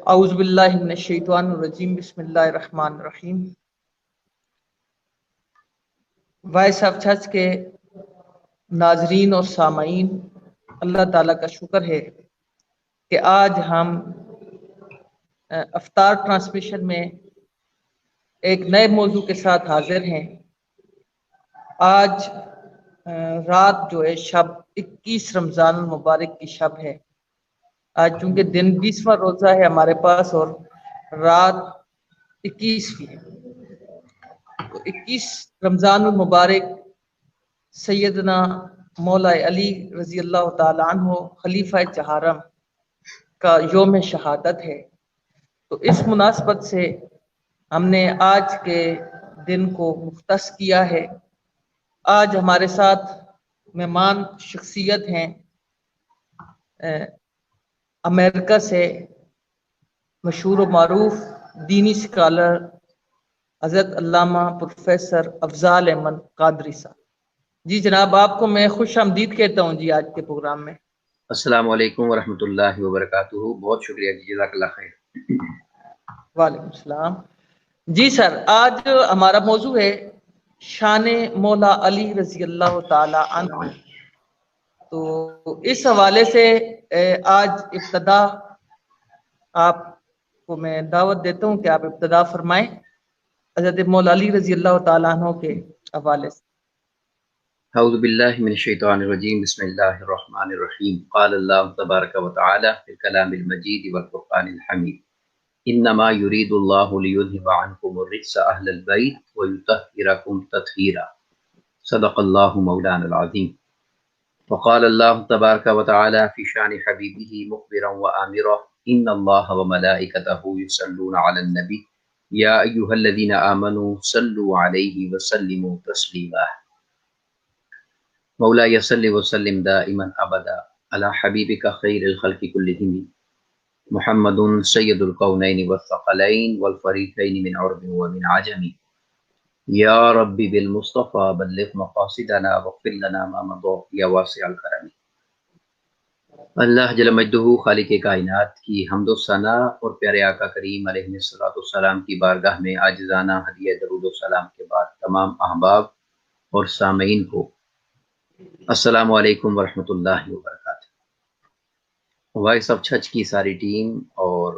اعوذ باللہ من الشیطان الرجیم، بسم اللہ الرحمن الرحیم۔ وائس آف چرچ کے ناظرین اور سامعین، اللہ تعالیٰ کا شکر ہے کہ آج ہم افطار ٹرانسمیشن میں ایک نئے موضوع کے ساتھ حاضر ہیں۔ آج رات جو ہے شب 21 رمضان المبارک کی شب ہے۔ آج چونکہ دن 20واں روزہ ہے ہمارے پاس اور رات 21ویں ہے، تو 21 رمضان المبارک سیدنا مولا علی رضی اللہ تعالیٰ عنہ خلیفہ چہارم کا یوم شہادت ہے۔ تو اس مناسبت سے ہم نے آج کے دن کو مختص کیا ہے۔ آج ہمارے ساتھ مہمان شخصیت ہیں امریکہ سے مشہور و معروف دینی سکالر حضرت علامہ پروفیسر افضال احمد قادری صاحب۔ جی جناب، آپ کو میں خوش آمدید کہتا ہوں جی آج کے پروگرام میں۔ السلام علیکم ورحمۃ اللہ وبرکاتہ۔ بہت شکریہ جی، جزاک اللہ خیر۔ وعلیکم السلام۔ جی سر، آج ہمارا موضوع ہے شان مولا علی رضی اللہ تعالی عنہ۔ تو اس حوالے سے آج ابتدا آپ کو میں دعوت دیتا ہوں کہ آپ ابتدا فرمائیں حضرت مولا علی رضی اللہ تعالیٰ عنہ کے حوالے سے۔ اعوذ باللہ من الشیطان الرجیم، بسم اللہ الرحمن الرحیم۔ قال اللہ تبارک و تعالی فی الکلام المجید والفرقان الحمید، انما یرید اللہ لیذہب عنکم الرجس اہل البیت ویطہرکم تطہیرا، صدق اللہ مولانا العظیم۔ وقال اللہ تبارک و تعالی فی شان حبیبہ مخبرا وآمرا، ان اللہ وملائکتہ یصلون علی النبی یا ایہا الذین آمنوا صلوا علیہ وسلموا تسلیما۔ مولا صلی وسلم دائما ابدا علی حبیبک خیر الخلق کلہم محمد سید الکونین والثقلین والفریقین من عرب ومن عجم، یا ربی بالمصطفى بلغ مقاصدنا واغفر لنا ما مضى یا واسع الکرم۔ اللہ جل مجدہ خالق کائنات کی حمد و ثنا اور پیارے آقا کریم علیہ الصلوۃ والسلام کی بارگاہ میں عاجزانہ ہدیہ درود و سلام کے بعد تمام احباب اور سامعین کو السلام علیکم ورحمۃ اللہ وبرکاتہ۔ وائس آف چرچ کی ساری ٹیم اور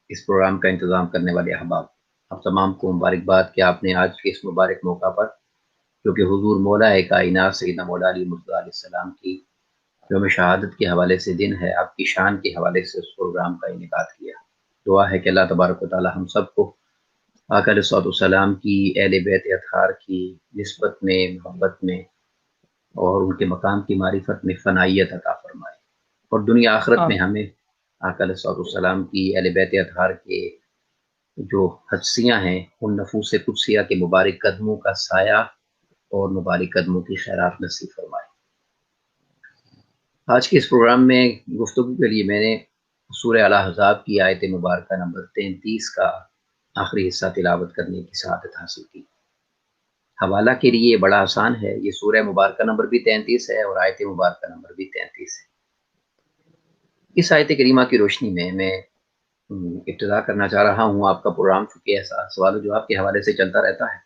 اس پروگرام کا انتظام کرنے والے احباب، آپ تمام کو مبارکباد کہ آپ نے آج کے اس مبارک موقع پر، جو کہ حضور مولا کائنات سیدنا مولا علی مرتضیٰ علیہ السلام کی یوم شہادت کے حوالے سے دن ہے، آپ کی شان کے حوالے سے اس پروگرام کا انعقاد کیا۔ دعا ہے کہ اللہ تبارک و تعالی ہم سب کو آقا علیہ الصلوۃ والسلام کی، اہل بیت اطہار کی نسبت میں، محبت میں اور ان کے مقام کی معرفت میں فنائیت عطا فرمائے، اور دنیا آخرت میں ہمیں آقا علیہ الصلوۃ والسلام کی، اہل بیت اطہار کے جو حدثیاں ہیں ان نفوس قدسیہ کے مبارک قدموں کا سایہ اور مبارک قدموں کی خیرات نصیب فرمائے۔ آج کے اس پروگرام میں گفتگو کے لیے میں نے سورہ الاحزاب کی آیت مبارکہ نمبر 33 کا آخری حصہ تلاوت کرنے کی سعادت حاصل کی۔ حوالہ کے لیے بڑا آسان ہے، یہ سورہ مبارکہ نمبر بھی 33 ہے اور آیت مبارکہ نمبر بھی 33 ہے۔ اس آیت کریمہ کی روشنی میں ابتدا کرنا چاہ رہا ہوں۔ آپ کا پروگرام چونکہ سوال و جواب کے حوالے سے چلتا رہتا ہے،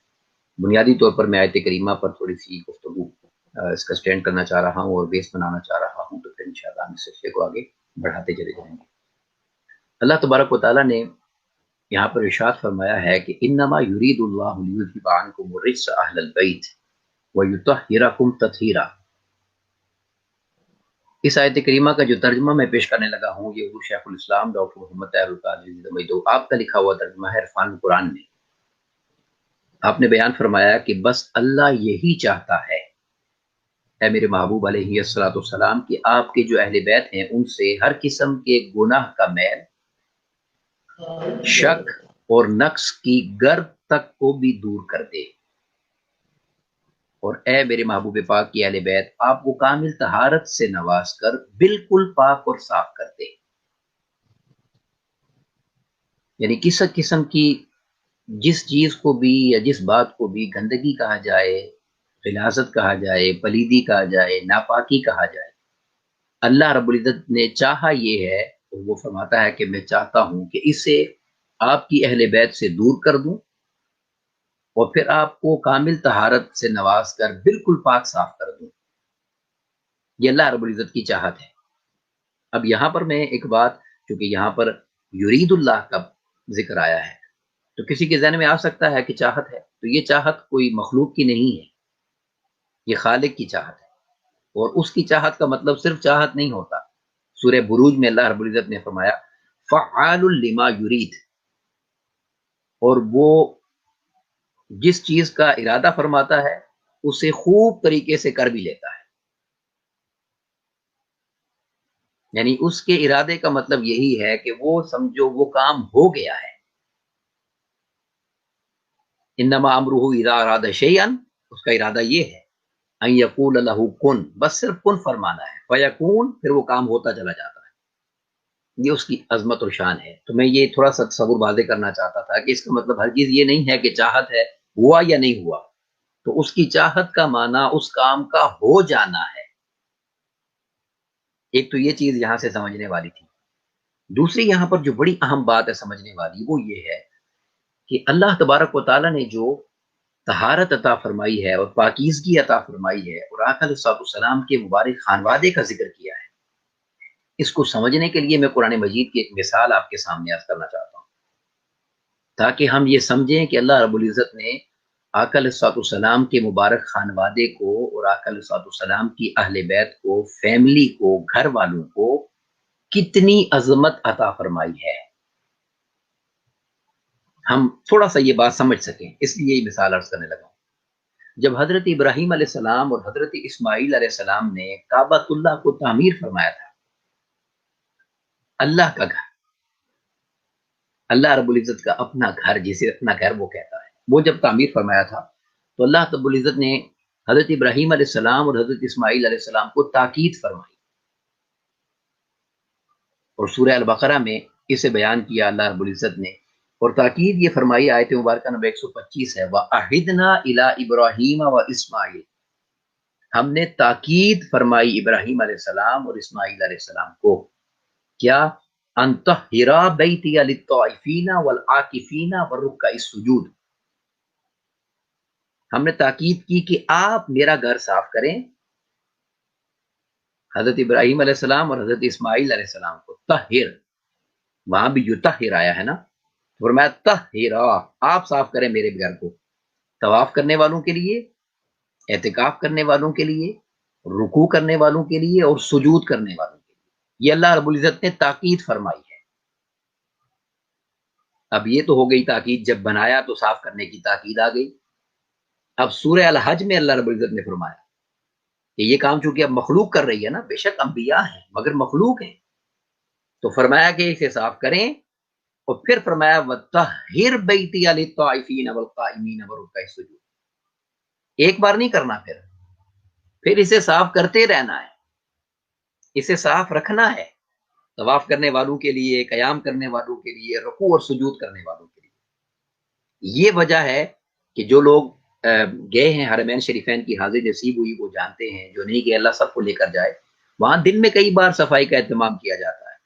بنیادی طور پر میں آیت کریمہ پر تھوڑی سی گفتگو اس کا سٹینڈ کرنا چاہ رہا ہوں اور بیس بنانا چاہ رہا ہوں، تو پھر انشاءاللہ ہم اس سلسلے کو آگے بڑھاتے چلے جائیں گے۔ اللہ تبارک و تعالیٰ نے یہاں پر ارشاد فرمایا ہے کہ انما یرید اللہ لیذہب عنکم الرجس اہل البیت ویطہرکم تطہیرا۔ اس آیت کریمہ کا جو ترجمہ میں پیش کرنے لگا ہوں، یہ حضور شیخ الاسلام ڈاکٹر محمد طاہر القادری آپ کا لکھا ہوا ترجمہ ہے عرفان القرآن میں۔ آپ نے بیان فرمایا کہ بس اللہ یہی چاہتا ہے اے میرے محبوب علیہ الصلوۃ والسلام کہ آپ کے جو اہل بیت ہیں ان سے ہر قسم کے گناہ کا میل، شک اور نقص کی گرد تک کو بھی دور کر دے، اور اے میرے محبوب پاک کی اہل بیت آپ کو کامل طہارت سے نواز کر بالکل پاک اور صاف کر دے۔ یعنی کس قسم کی جس چیز کو بھی یا جس بات کو بھی گندگی کہا جائے، غلاظت کہا جائے، پلیدی کہا جائے، ناپاکی کہا جائے، اللہ رب العزت نے چاہا یہ ہے، وہ فرماتا ہے کہ میں چاہتا ہوں کہ اسے آپ کی اہل بیت سے دور کر دوں اور پھر آپ کو کامل طہارت سے نواز کر بالکل پاک صاف کر دوں۔ یہ اللہ رب العزت کی چاہت ہے۔ اب یہاں پر میں ایک بات، چونکہ یہاں پر یرید اللہ کا ذکر آیا ہے، تو کسی کے ذہن میں آ سکتا ہے کہ چاہت ہے، تو یہ چاہت کوئی مخلوق کی نہیں ہے، یہ خالق کی چاہت ہے، اور اس کی چاہت کا مطلب صرف چاہت نہیں ہوتا۔ سورہ بروج میں اللہ رب العزت نے فرمایا فعال لما یرید، اور وہ جس چیز کا ارادہ فرماتا ہے اسے خوب طریقے سے کر بھی لیتا ہے۔ یعنی اس کے ارادے کا مطلب یہی ہے کہ وہ سمجھو وہ کام ہو گیا ہے۔ انما امرہ اذا اراد شیئا، اس کا ارادہ یہ ہے ان یقول لہ کن، بس صرف کن فرمانا ہے، فیکون، پھر وہ کام ہوتا چلا جاتا ہے۔ یہ اس کی عظمت اور شان ہے۔ تو میں یہ تھوڑا سا تصور واضح کرنا چاہتا تھا کہ اس کا مطلب ہر چیز یہ نہیں ہے کہ چاہت ہے ہوا یا نہیں ہوا، تو اس کی چاہت کا معنی اس کام کا ہو جانا ہے۔ ایک تو یہ چیز یہاں سے سمجھنے والی تھی۔ دوسری یہاں پر جو بڑی اہم بات ہے سمجھنے والی، وہ یہ ہے کہ اللہ تبارک و تعالیٰ نے جو طہارت عطا فرمائی ہے اور پاکیزگی عطا فرمائی ہے اور آقا علیہ السلام کے مبارک خانوادے کا ذکر کیا ہے، اس کو سمجھنے کے لیے میں قرآن مجید کی ایک مثال آپ کے سامنے عرض کرنا چاہتا ہوں، تاکہ ہم یہ سمجھیں کہ اللہ رب العزت نے آقا علیہ السلام کے مبارک خانوادے کو اور آقا علیہ السلام کی اہل بیت کو، فیملی کو، گھر والوں کو کتنی عظمت عطا فرمائی ہے۔ ہم تھوڑا سا یہ بات سمجھ سکیں، اس لیے یہ مثال عرض کرنے لگا ہوں۔ جب حضرت ابراہیم علیہ السلام اور حضرت اسماعیل علیہ السلام نے کعبۃ اللہ کو تعمیر فرمایا تھا، اللہ کا گھر، اللہ رب العزت کا اپنا گھر، جسے اپنا گھر وہ کہتا ہے، وہ جب تعمیر فرمایا تھا تو اللہ رب العزت نے حضرت ابراہیم علیہ السلام اور حضرت اسماعیل علیہ السلام کو تاکید فرمائی، اور سورہ البقرہ میں اسے بیان کیا اللہ رب العزت نے، اور تاکید یہ فرمائی آیت مبارکہ نمبر 125 ہے، وَأَعِدْنَا إِلَىٰ إِبْرَاهِيمَ وَإِسْمَاعِيلَ، ہم نے تاکید فرمائی ابراہیم علیہ السلام اور اسماعیل علیہ السلام کو، کیا؟ ان طہرا بیتی للطائفین والعاکفین والرکع السجود، ہم نے تاکید کی کہ آپ میرا گھر صاف کریں، حضرت ابراہیم علیہ السلام اور حضرت اسماعیل علیہ السلام کو طہر، وہاں بھی یطہر آیا ہے نا، فرمایا طہرا، آپ صاف کریں میرے گھر کو، طواف کرنے والوں کے لیے، اعتکاف کرنے والوں کے لیے، رکوع کرنے والوں کے لیے، اور سجود کرنے والوں کے لیے، یہ اللہ رب العزت نے تاکید فرمائی ہے۔ اب یہ تو ہو گئی تاکید، جب بنایا تو صاف کرنے کی تاکید آ گئی۔ اب سورہ الحج میں اللہ رب العزت نے فرمایا کہ یہ کام چونکہ اب مخلوق کر رہی ہے نا، بے شک انبیاء ہیں مگر مخلوق ہیں، تو فرمایا کہ اسے صاف کریں، اور پھر فرمایا وَطَہِّرْ بَيْتِيَ لِلطَّائِفِينَ وَالْقَائِمِينَ وَالرُّكَعِ السُّجُودِ، ایک بار نہیں کرنا، پھر اسے صاف کرتے رہنا ہے، اسے صاف رکھنا ہے، طواف کرنے والوں کے لیے، قیام کرنے والوں کے لیے، رکوع اور سجود کرنے والوں کے لیے۔ یہ وجہ ہے کہ جو لوگ گئے ہیں حرمین شریفین کی حاضری نصیب ہوئی وہ جانتے ہیں، جو نہیں گئے اللہ سب کو لے کر جائے، وہاں دن میں کئی بار صفائی کا اہتمام کیا جاتا ہے،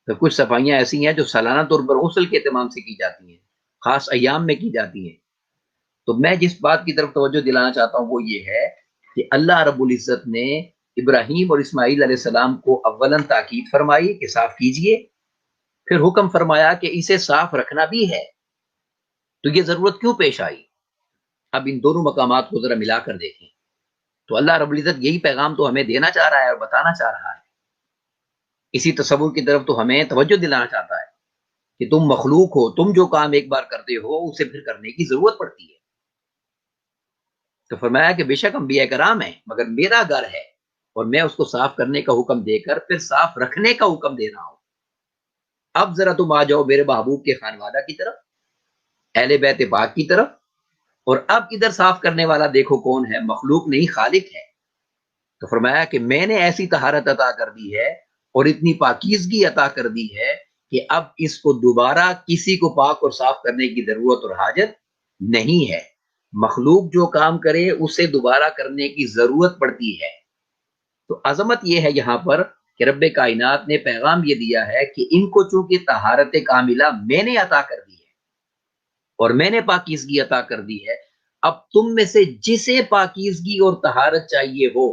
تو کچھ صفائیاں ایسی ہیں جو سالانہ طور پر غسل کے اہتمام سے کی جاتی ہیں، خاص ایام میں کی جاتی ہیں۔ تو میں جس بات کی طرف توجہ دلانا چاہتا ہوں وہ یہ ہے کہ اللہ رب العزت نے ابراہیم اور اسماعیل علیہ السلام کو اولاً تاکید فرمائی کہ صاف کیجئے، پھر حکم فرمایا کہ اسے صاف رکھنا بھی ہے، تو یہ ضرورت کیوں پیش آئی؟ اب ان دونوں مقامات کو ذرا ملا کر دیکھیں تو اللہ رب العزت یہی پیغام تو ہمیں دینا چاہ رہا ہے اور بتانا چاہ رہا ہے، اسی تصور کی طرف تو ہمیں توجہ دلانا چاہتا ہے کہ تم مخلوق ہو، تم جو کام ایک بار کرتے ہو اسے پھر کرنے کی ضرورت پڑتی ہے۔ تو فرمایا کہ بے شک انبیاء کرام ہیں مگر میرا گھر ہے، اور میں اس کو صاف کرنے کا حکم دے کر پھر صاف رکھنے کا حکم دے رہا ہوں۔ اب ذرا تم آ جاؤ میرے محبوب کے خانوادہ کی طرف، اہل بیت پاک کی طرف، اور اب ادھر صاف کرنے والا دیکھو کون ہے، مخلوق نہیں خالق ہے۔ تو فرمایا کہ میں نے ایسی طہارت عطا کر دی ہے اور اتنی پاکیزگی عطا کر دی ہے کہ اب اس کو دوبارہ کسی کو پاک اور صاف کرنے کی ضرورت اور حاجت نہیں ہے، مخلوق جو کام کرے اسے دوبارہ کرنے کی ضرورت پڑتی ہے۔ تو عظمت یہ ہے یہاں پر کہ رب کائنات نے پیغام یہ دیا ہے کہ ان کو چونکہ طہارت کاملہ میں نے عطا کر دی ہے اور میں نے پاکیزگی عطا کر دی ہے، اب تم میں سے جسے پاکیزگی اور طہارت چاہیے ہو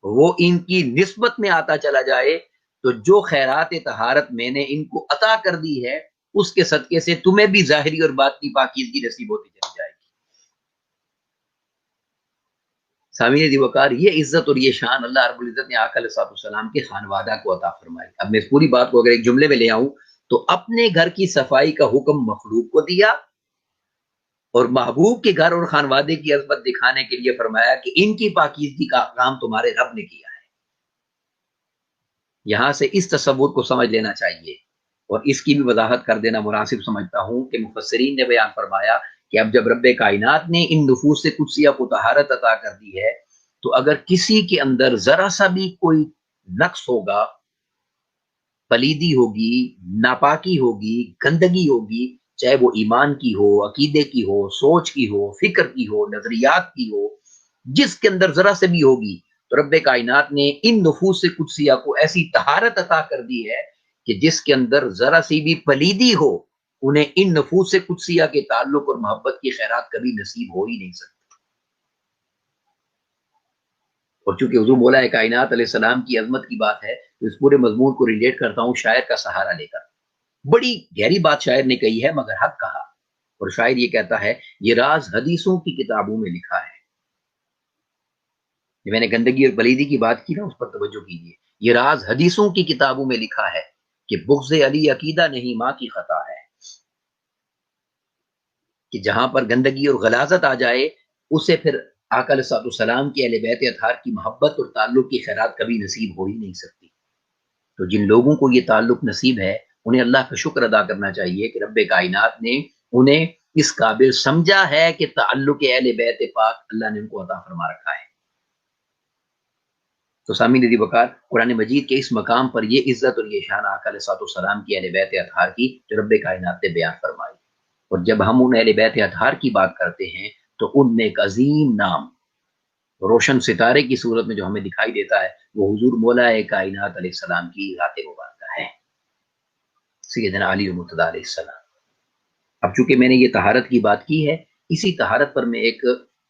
وہ ان کی نسبت میں آتا چلا جائے، تو جو خیرات طہارت میں نے ان کو عطا کر دی ہے اس کے صدقے سے تمہیں بھی ظاہری اور باطنی پاکیزگی نصیب ہوتی چلی جائے گی۔ سامعین دی وقار، یہ عزت اور یہ شان اللہ رب العزت نے آقا علیہ السلام کے خانوادہ کو عطا فرمائی۔ اب میں اس پوری بات کو اگر ایک جملے میں لے آؤں تو اپنے گھر کی صفائی کا حکم مخلوق کو دیا اور محبوب کے گھر اور خانوادے کی عظمت دکھانے کے لیے فرمایا کہ ان کی پاکیزگی کا کام تمہارے رب نے کیا ہے۔ یہاں سے اس تصور کو سمجھ لینا چاہیے اور اس کی بھی وضاحت کر دینا مناسب سمجھتا ہوں کہ مفسرین نے بیان فرمایا کہ اب جب رب کائنات نے ان نفوس قدسیہ کو طہارت عطا کر دی ہے تو اگر کسی کے اندر ذرا سا بھی کوئی نقص ہوگا، پلیدی ہوگی، ناپاکی ہوگی، گندگی ہوگی، چاہے وہ ایمان کی ہو، عقیدے کی ہو، سوچ کی ہو، فکر کی ہو، نظریات کی ہو، جس کے اندر ذرا سے بھی ہوگی تو رب کائنات نے ان نفوس قدسیہ کو ایسی طہارت عطا کر دی ہے کہ جس کے اندر ذرا سی بھی پلیدی ہو انہیں ان نفوس قدسیہ کے تعلق اور محبت کی خیرات کبھی نصیب ہو ہی نہیں سکتی۔ اور چونکہ حضور مولا کائنات علیہ السلام کی عظمت کی بات ہے تو اس پورے مضمون کو ریلیٹ کرتا ہوں شاعر کا سہارا لے کر۔ بڑی گہری بات شاعر نے کہی ہے مگر حق کہا، اور شاعر یہ کہتا ہے یہ راز حدیثوں کی کتابوں میں لکھا ہے۔ میں نے گندگی اور پلیدی کی بات کی نا، اس پر توجہ کیجیے۔ یہ راز حدیثوں کی کتابوں میں لکھا ہے کہ بغض علی عقیدہ نہیں ماں کی خطا ہے، کہ جہاں پر گندگی اور غلاظت آ جائے اسے پھر آقا علیہ السلام کی اہل بیت اطہار کی محبت اور تعلق کی خیرات کبھی نصیب ہو ہی نہیں سکتی۔ تو جن لوگوں کو یہ تعلق نصیب ہے انہیں اللہ کا شکر ادا کرنا چاہیے کہ رب کائنات نے انہیں اس قابل سمجھا ہے کہ تعلق اہل بیت پاک اللہ نے ان کو عطا فرما رکھا ہے۔ تو سامعین دی وقار، قرآن مجید کے اس مقام پر یہ عزت اور یہ شان آقا علیہ السلام کی اہل بیت اطہار کی جو رب کائنات نے بیان فرمائی، اور جب ہم ان اہل بیت اطہار کی بات کرتے ہیں تو ان میں ایک عظیم نام روشن ستارے کی صورت میں جو ہمیں دکھائی دیتا ہے وہ حضور مولا کائنات علیہ السلام کی ذات مبارکہ ہے، سیدنا علی مرتضیٰ علیہ السلام۔ اب چونکہ میں نے یہ طہارت کی بات کی ہے، اسی طہارت پر میں ایک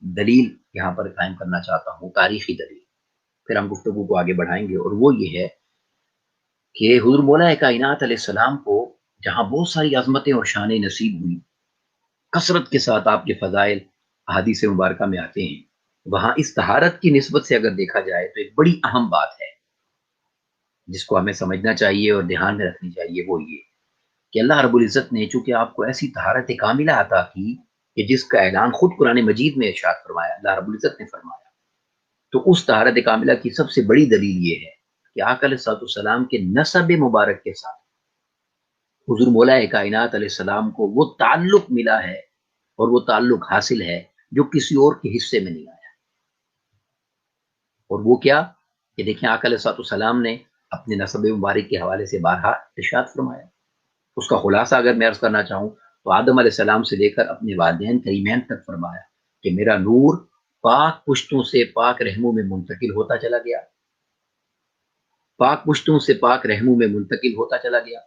دلیل یہاں پر قائم کرنا چاہتا ہوں، تاریخی دلیل، پھر ہم گفتگو کو آگے بڑھائیں گے، اور وہ یہ ہے کہ حضور مولا کائنات علیہ السلام کو جہاں بہت ساری عظمتیں اور شانیں نصیب ہوئی، کثرت کے ساتھ آپ کے فضائل احادیث مبارکہ میں آتے ہیں، وہاں اس طہارت کی نسبت سے اگر دیکھا جائے تو ایک بڑی اہم بات ہے جس کو ہمیں سمجھنا چاہیے اور دھیان میں رکھنی چاہیے، وہ یہ کہ اللہ رب العزت نے چونکہ آپ کو ایسی طہارت کاملہ عطا کی کہ جس کا اعلان خود قرآن مجید میں ارشاد فرمایا، اللہ رب العزت نے فرمایا، تو اس طہارت کاملہ کی سب سے بڑی دلیل یہ ہے کہ آقا علیہ السلام کے نسب مبارک کے ساتھ حضور مولا کائنات علیہ السلام کو وہ تعلق ملا ہے اور وہ تعلق حاصل ہے جو کسی اور کے حصے میں نہیں آیا۔ اور وہ کیا کہ دیکھیں آقا علیہ السلام نے اپنے نسب مبارک کے حوالے سے بارہا ارشاد فرمایا۔ اس کا خلاصہ اگر میں عرض کرنا چاہوں تو آدم علیہ السلام سے لے کر اپنے والدین کریمین تک فرمایا کہ میرا نور پاک پشتوں سے پاک رحموں میں منتقل ہوتا چلا گیا، پاک پشتوں سے پاک رحموں میں منتقل ہوتا چلا گیا۔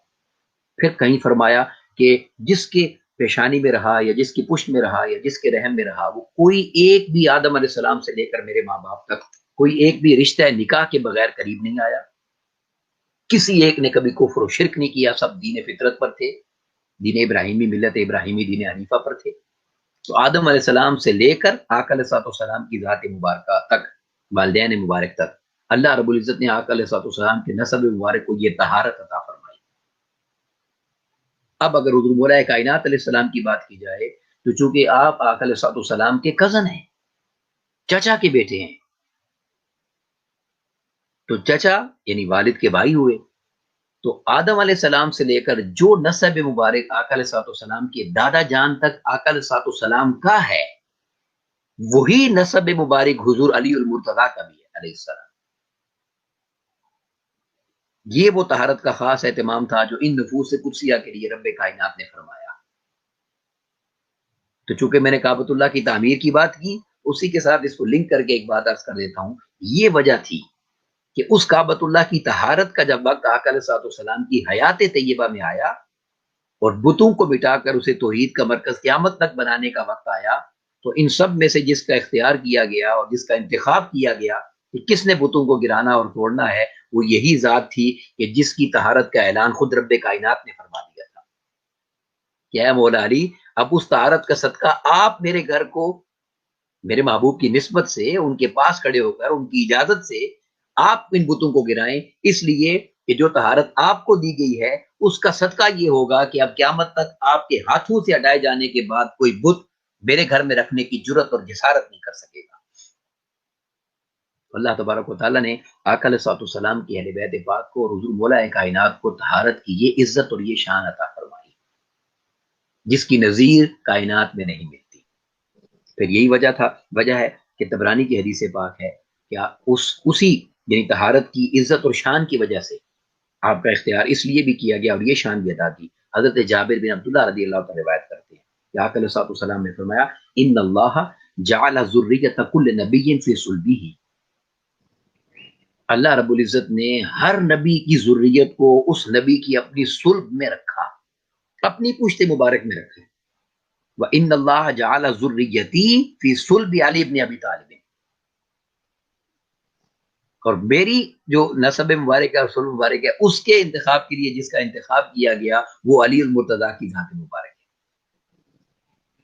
پھر کہیں فرمایا کہ جس کے پیشانی میں رہا یا جس کی پشت میں رہا یا جس کے رحم میں رہا، وہ کوئی ایک بھی آدم علیہ السلام سے لے کر میرے ماں باپ تک کوئی ایک بھی رشتہ نکاح کے بغیر قریب نہیں آیا، کسی ایک نے کبھی کفر و شرک نہیں کیا، سب دین فطرت پر تھے، دین ابراہیمی، ملت ابراہیمی، دین حنیفہ پر تھے۔ تو آدم علیہ السلام سے لے کر آقا علیہ السلام کی ذات مبارکہ تک، والدین مبارک تک، اللہ رب العزت نے آقا علیہ السلام کے نسب مبارک کو یہ طہارت عطا فرمائی۔ اب اگر حضور مولا کائنات علیہ السلام کی بات کی جائے تو چونکہ آپ آقا علیہ السلام کے کزن ہیں، چچا کے بیٹے ہیں، تو چچا یعنی والد کے بھائی ہوئے، تو آدم علیہ السلام سے لے کر جو نسب مبارک آقا علیہ السلام کے دادا جان تک آقا علیہ السلام کا ہے، وہی نسب مبارک حضور علی المرتضیٰ کا بھی ہے علیہ السلام۔ یہ وہ طہارت کا خاص اہتمام تھا جو ان نفوس قدسیہ کے لیے رب کائنات نے فرمایا۔ تو چونکہ میں نے کعبۃ اللہ کی تعمیر کی بات کی، اسی کے ساتھ اس کو لنک کر کے ایک بات عرض کر دیتا ہوں، یہ وجہ تھی کہ اس کعبۃ اللہ کی طہارت کا جب وقت آقا علیہ الصلوۃ والسلام کی حیات طیبہ میں آیا اور بتوں کو مٹا کر اسے توحید کا مرکز قیامت تک بنانے کا وقت آیا، تو ان سب میں سے جس کا اختیار کیا گیا اور جس کا انتخاب کیا گیا کہ کس نے بتوں کو گرانا اور توڑنا ہے، وہ یہی ذات تھی کہ جس کی طہارت کا اعلان خود رب کائنات نے فرما دیا تھا کہ اے مولا علی، اب اس طہارت کا صدقہ آپ میرے گھر کو میرے محبوب کی نسبت سے ان کے پاس کھڑے ہو کر ان کی اجازت سے آپ ان بتوں کو گرائیں، اس لیے کہ جو طہارت آپ کو دی گئی ہے اس کا صدقہ یہ ہوگا کہ اب قیامت تک آپ کے ہاتھوں سے ہٹائے جانے کے بعد کوئی بت میرے گھر میں رکھنے کی جرت اور جسارت نہیں کر سکے گا۔ اللہ تبارک و تعالیٰ نے آقا علیہ الصلوۃ والسلام کی اہل بیت پاک کو اور حضور مولا کائنات کو طہارت کی یہ عزت اور یہ شان عطا فرمائی جس کی نظیر کائنات میں نہیں ملتی۔ پھر یہی وجہ ہے کہ طبرانی کی حدیث پاک ہے کہ اسی یعنی طہارت کی عزت اور شان کی وجہ سے آپ کا اختیار اس لیے بھی کیا گیا اور یہ شان بھی ادا کی۔ حضرت جابر بن عبداللہ رضی اللہ تعالی روایت کرتے ہیں کہ آقا علیہ الصلوۃ والسلام نے فرمایا ان اللہ جعل ذریۃ کل نبی فی صلبہ، اللہ رب العزت نے ہر نبی کی ذریت کو اس نبی کی اپنی صلب میں رکھا، اپنی پشت مبارک میں رکھا۔ وَإِنَّ اللَّهَ جَعَلَ ذُرِّيَّتِي فِي صُلْبِ عَلِي بْنِ أَبِي طالب، اور میری جو نسب مبارک ہے اور صلب مبارک ہے اس کے انتخاب کے لیے جس کا انتخاب کیا گیا وہ علی المرتضیٰ کی ذات مبارک ہے،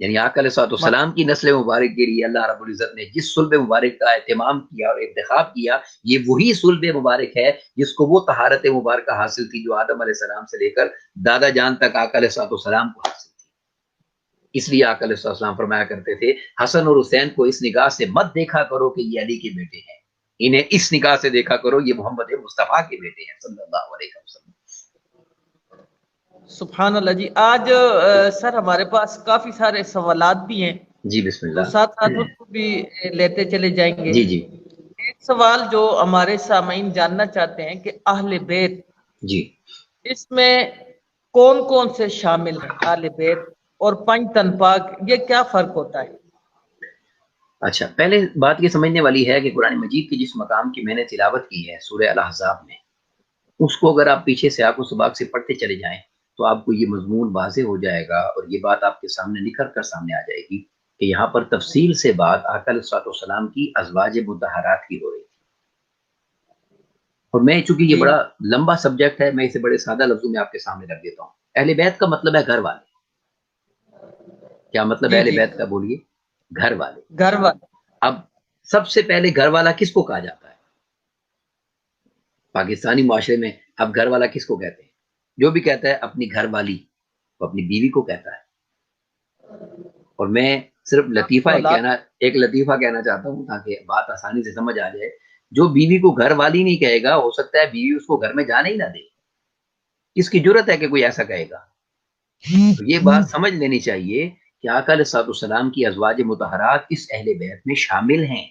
یعنی آقا علیہ الصلوۃ والسلام کی نسل مبارک کے لیے اللہ رب العزت نے جس صلب مبارک کا اہتمام کیا اور انتخاب کیا، یہ وہی صلب مبارک ہے جس کو وہ طہارت مبارکہ حاصل تھی جو آدم علیہ السلام سے لے کر دادا جان تک آقا علیہ الصلوۃ والسلام کو حاصل تھی۔ اس لیے آقا علیہ الصلوۃ والسلام فرمایا کرتے تھے حسن اور حسین کو اس نگاہ سے مت دیکھا کرو کہ یہ علی کے بیٹے ہیں، انہیں اس نگاہ سے دیکھا کرو یہ محمد مصطفیٰ کے بیٹے ہیں صلی اللہ علیہ وسلم۔ سبحان اللہ جی۔ آج سر ہمارے پاس کافی سارے سوالات بھی ہیں جی بسم تو اللہ۔ ساتھ ساتھ اس کو بھی لیتے چلے جائیں گے۔ جی جی ایک سوال جو ہمارے سامعین جاننا چاہتے ہیں کہ اہل بیت جی اس میں کون کون سے شامل ہیں، اہل بیت اور پنج تن پاک، یہ کیا فرق ہوتا ہے؟ اچھا، پہلے بات یہ سمجھنے والی ہے کہ قرآن مجید کی جس مقام کی میں نے تلاوت کی ہے سورہ الاحزاب میں، اس کو اگر آپ پیچھے سے سیاق و سباق سے پڑھتے چلے جائیں تو آپ کو یہ مضمون واضح ہو جائے گا اور یہ بات آپ کے سامنے نکھر کر سامنے آ جائے گی کہ یہاں پر تفصیل سے بات آقا علیہ الصلوۃ والسلام کی ازواج مطہرات کی ہو رہی تھی، اور میں چونکہ یہ بڑا لمبا سبجیکٹ ہے میں اسے بڑے سادہ لفظوں میں آپ کے سامنے رکھ دیتا ہوں۔ اہل بیت کا مطلب ہے گھر والے۔ کیا مطلب ہے اہل بیت کا؟ بولیے، گھر والے۔ گھر والے۔ اب سب سے پہلے گھر والا کس کو کہا جاتا ہے پاکستانی معاشرے میں؟ اب گھر والا کس کو کہتے ہیں؟ جو بھی کہتا ہے اپنی گھر والی وہ اپنی بیوی کو کہتا ہے۔ اور میں صرف ایک لطیفہ کہنا چاہتا ہوں تاکہ بات آسانی سے سمجھ آ جائے، جو بیوی کو گھر والی نہیں کہے گا ہو سکتا ہے بیوی اس کو گھر میں جانے ہی نہ دے، کس کی جرت ہے کہ کوئی ایسا کہے گا؟ تو یہ بات سمجھ لینی چاہیے کہ آقا علیہ الصلوۃ والسلام کی ازواج مطہرات اس اہل بیت میں شامل ہیں۔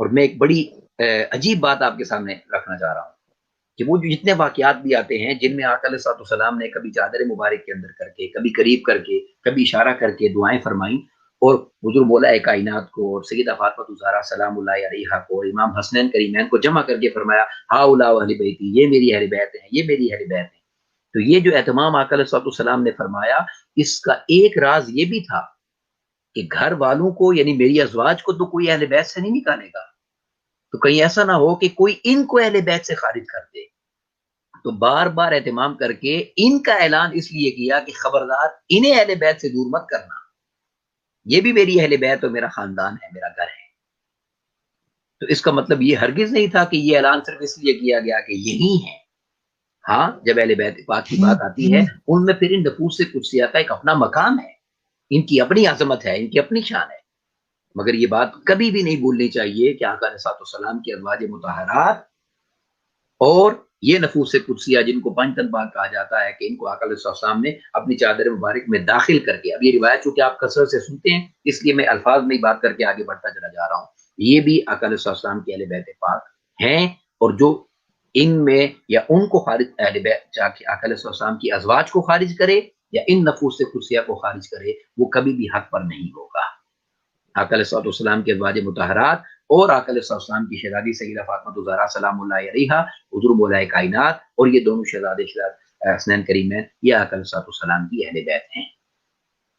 اور میں ایک بڑی عجیب بات آپ کے سامنے رکھنا چاہ رہا ہوں کہ وہ جو جتنے واقعات بھی آتے ہیں جن میں آقا علیہ الصلوۃ والسلام نے کبھی چادر مبارک کے اندر کر کے، کبھی قریب کر کے، کبھی اشارہ کر کے دعائیں فرمائیں، اور حضور مولا کائنات کو اور سیدہ فاطمہ الزہرا سلام اللہ علیہا کو اور امام حسنین کریمین کو جمع کر کے فرمایا ہاؤلا اہل بیتی، یہ میری اہل بیت ہیں، یہ میری اہل بیت ہیں۔ تو یہ جو اہتمام آقا علیہ الصلوۃ والسلام نے فرمایا، اس کا ایک راز یہ بھی تھا کہ گھر والوں کو یعنی میری ازواج کو تو کوئی اہل بیت سے نہیں نکالے گا، تو کہیں ایسا نہ ہو کہ کوئی ان کو اہل بیت سے خارج کر دے، تو بار بار اہتمام کر کے ان کا اعلان اس لیے کیا کہ خبردار انہیں اہل بیت سے دور مت کرنا، یہ بھی میری اہل بیت اور میرا خاندان ہے، میرا گھر ہے۔ تو اس کا مطلب یہ ہرگز نہیں تھا کہ یہ اعلان صرف اس لیے کیا گیا کہ یہی ہے۔ ہاں، جب اہل بیت پاک کی بات آتی ہے ان میں پھر ان نفوس سے قدسیہ کا ایک اپنا مقام ہے، ان کی اپنی عظمت ہے، ان کی اپنی شان ہے، مگر یہ بات کبھی بھی نہیں بھولنی چاہیے کہ آقا علیہ الصلوۃ والسلام کی ازواج مطہرات اور یہ نفوس قدسیہ جن کو پنج تن پاک کہا جاتا ہے کہ ان کو آقا علیہ الصلوۃ والسلام نے اپنی چادر مبارک میں داخل کر کے، اب یہ روایت چونکہ آپ کثرت سے سنتے ہیں اس لیے میں الفاظ میں ہی بات کر کے آگے بڑھتا چلا جا رہا ہوں، یہ بھی آقا علیہ الصلوۃ والسلام کے اہل بیت پاک ہیں، اور جو ان میں یا ان کو خارج اہل بیت آقا علیہ الصلوۃ والسلام کی ازواج کو خارج کرے یا ان نفوس قدسیہ کو خارج کرے، وہ کبھی بھی حق پر نہیں ہوگا۔ آقا علیہ الصلوۃ والسلام کے ازواج مطہرات اور آقا علیہ السلام کی شہزادی سیدہ فاطمہ الزہرا سلام اللہ علیہا، حضور مولا کائنات، اور یہ دونوں شہزادے حسنین کریمین یہ آقا علیہ السلام کی اہل بیت ہیں۔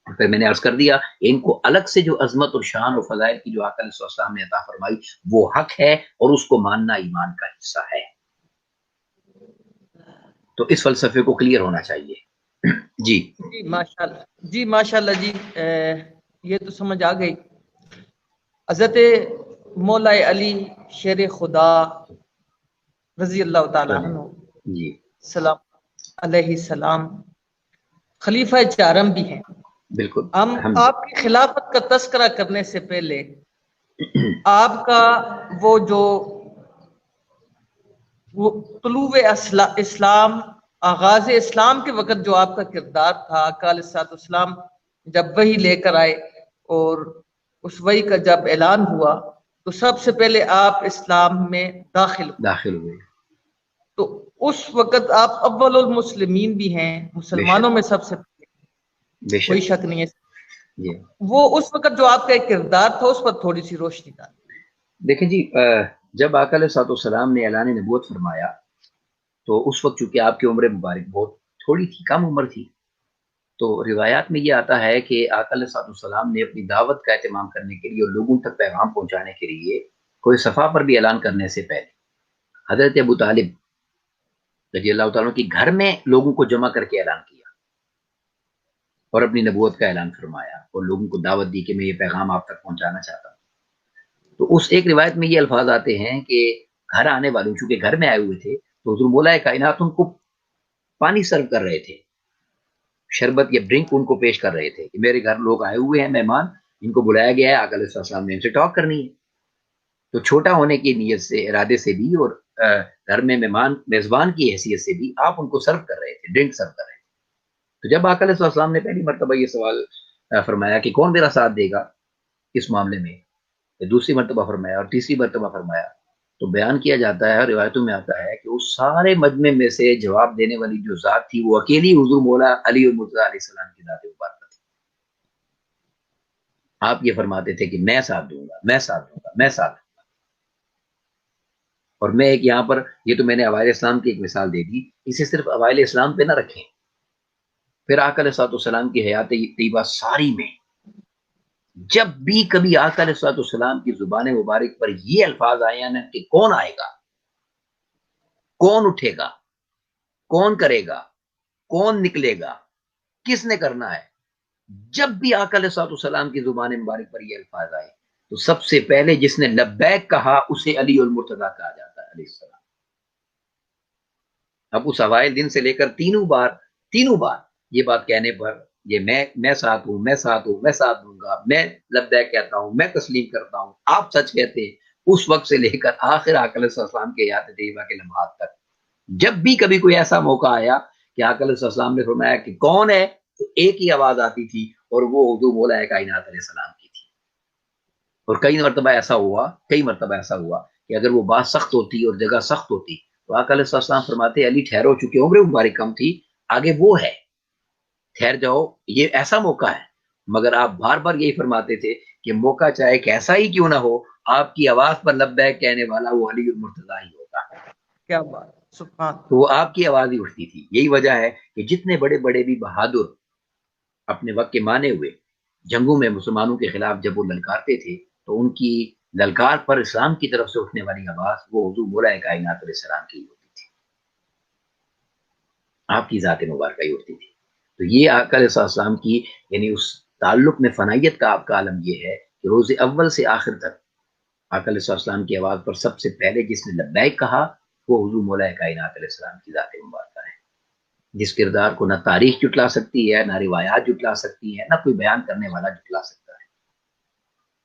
پھر میں نے عرض کر دیا ان کو الگ سے جو عظمت اور شان اور فضائل کی جو آقا علیہ السلام نے عطا فرمائی وہ حق ہے اور اس کو ماننا ایمان کا حصہ ہے۔ تو اس فلسفے کو کلیئر ہونا چاہیے۔ جی ماشاءاللہ جی، ماشاءاللہ جی، یہ تو سمجھ آ گئی۔ حضرت مولا علی شیر خدا رضی اللہ تعالیٰ عنہ جی سلام علیہ السلام خلیفہ چارم بھی ہیں۔ بالکل۔ ہم آپ کی خلافت کا تذکرہ کرنے سے پہلے آپ کا وہ جو طلوع اسلام، آغاز اسلام کے وقت جو آپ کا کردار تھا، آقا علیہ الصلوۃ والسلام جب وحی لے کر آئے اور اس وحی کا جب اعلان ہوا تو سب سے پہلے آپ اسلام میں داخل ہوئے، تو اس وقت آپ اول المسلمین بھی ہیں، مسلمانوں میں سب سے پہلے، کوئی شک نہیں ہے۔ وہ اس وقت جو آپ کا ایک کردار تھا اس پر تھوڑی سی روشنی ڈالیں۔ دیکھیں جی، جب آقا علیہ السلام نے اعلان نبوت فرمایا تو اس وقت چونکہ آپ کی عمر مبارک بہت تھوڑی تھی، کم عمر تھی، تو روایات میں یہ آتا ہے کہ آقا علیہ السلام نے اپنی دعوت کا اہتمام کرنے کے لیے اور لوگوں تک پیغام پہنچانے کے لیے کوئی صفحہ پر بھی اعلان کرنے سے پہلے حضرت ابو طالب رضی اللہ تعالیٰ کی گھر میں لوگوں کو جمع کر کے اعلان کیا اور اپنی نبوت کا اعلان فرمایا اور لوگوں کو دعوت دی کہ میں یہ پیغام آپ تک پہنچانا چاہتا ہوں۔ تو اس ایک روایت میں یہ الفاظ آتے ہیں کہ گھر آنے والوں، چونکہ گھر میں آئے ہوئے تھے تو حضور مولا کائنات ان کو پانی سرو کر رہے تھے، شربت یا ڈرنک ان کو پیش کر رہے تھے کہ میرے گھر لوگ آئے ہوئے ہیں، مہمان، ان کو بلایا گیا ہے، آقا علیہ السلام نے ان سے ٹاک کرنی ہے۔ تو چھوٹا ہونے کی نیت سے، ارادے سے بھی، اور گھر میں مہمان میزبان کی حیثیت سے بھی آپ ان کو سرو کر رہے تھے، ڈرنک سرو کر رہے تھے۔ تو جب آقا علیہ السلام نے پہلی مرتبہ یہ سوال فرمایا کہ کون میرا ساتھ دے گا اس معاملے میں، دوسری مرتبہ فرمایا اور تیسری مرتبہ فرمایا، تو بیان کیا جاتا ہے، روایتوں میں آتا ہے کہ اس سارے مجمع میں سے جواب دینے والی جو ذات تھی وہ اکیلی حضور مولا علی المرتضیٰ علیہ السلام کی ذات مبارکہ تھی۔ آپ یہ فرماتے تھے کہ میں ساتھ دوں گا، میں ساتھ دوں گا، میں ساتھ دوں گا۔ اور میں ایک یہاں پر، یہ تو میں نے اوائل اسلام کی ایک مثال دے دی، اسے صرف اوائل اسلام پہ نہ رکھیں، پھر آقا علیہ السلام کی حیات طیبہ ساری میں جب بھی کبھی آقا علیہ السلام کی زبان مبارک پر یہ الفاظ آئے ہیں کہ کون آئے گا، کون اٹھے گا، کون کرے گا، کون نکلے گا، کس نے کرنا ہے، جب بھی آقا علیہ السلام کی زبان مبارک پر یہ الفاظ آئے تو سب سے پہلے جس نے لبیک کہا اسے علی المرتضیٰ کہا جاتا ہے علیہ السلام۔ اب اس اوائل دن سے لے کر تینوں بار یہ بات کہنے پر یہ میں ساتھ ہوں، میں ساتھ ہوں، میں ساتھ دوں گا، میں لبیک کہتا ہوں، میں تسلیم کرتا ہوں، آپ سچ کہتے ہیں، اس وقت سے لے کر آخر آقا علیہ السلام کے حیات طیبہ کے لمحات تک جب بھی کبھی کوئی ایسا موقع آیا کہ آقا علیہ السلام نے فرمایا کہ کون ہے تو ایک ہی آواز آتی تھی اور وہ حضور مولا کائنات علیہ السلام کی تھی۔ اور کئی مرتبہ ایسا ہوا کہ اگر وہ بات سخت ہوتی اور جگہ سخت ہوتی تو آقا علیہ السلام فرماتے علی ٹھہرو، چونکہ عمر مبارک کم تھی، آگے وہ ہے، ٹھہر جاؤ، یہ ایسا موقع ہے۔ مگر آپ بار بار یہی فرماتے تھے کہ موقع چاہے کیسا ہی کیوں نہ ہو، آپ کی آواز پر لبیک کہنے والا وہ علی المرتضیٰ ہی ہوتا ہے۔ کیا بات، سبحان۔ تو وہ آپ کی آواز ہی اٹھتی تھی۔ یہی وجہ ہے کہ جتنے بڑے بڑے بھی بہادر اپنے وقت کے مانے ہوئے جنگوں میں مسلمانوں کے خلاف جب وہ للکارتے تھے تو ان کی للکار پر اسلام کی طرف سے اٹھنے والی آواز وہ حضور مولا کائنات علیہ السلام کی ہوتی تھی، آپ کی ذات مبارکہ ہی ہوتی تھی۔ تو یہ آقا علیہ السلام کی یعنی اس تعلق میں فنائیت کا آپ کا عالم یہ ہے کہ روز اول سے آخر تک آقا علیہ السلام کی آواز پر سب سے پہلے جس نے لبیک کہا وہ حضور مولا کائنات علیہ السلام کی ذات مبارکہ ہے، جس کردار کو نہ تاریخ جٹلا سکتی ہے، نہ روایات جٹلا سکتی ہے، نہ کوئی بیان کرنے والا جٹلا سکتا ہے۔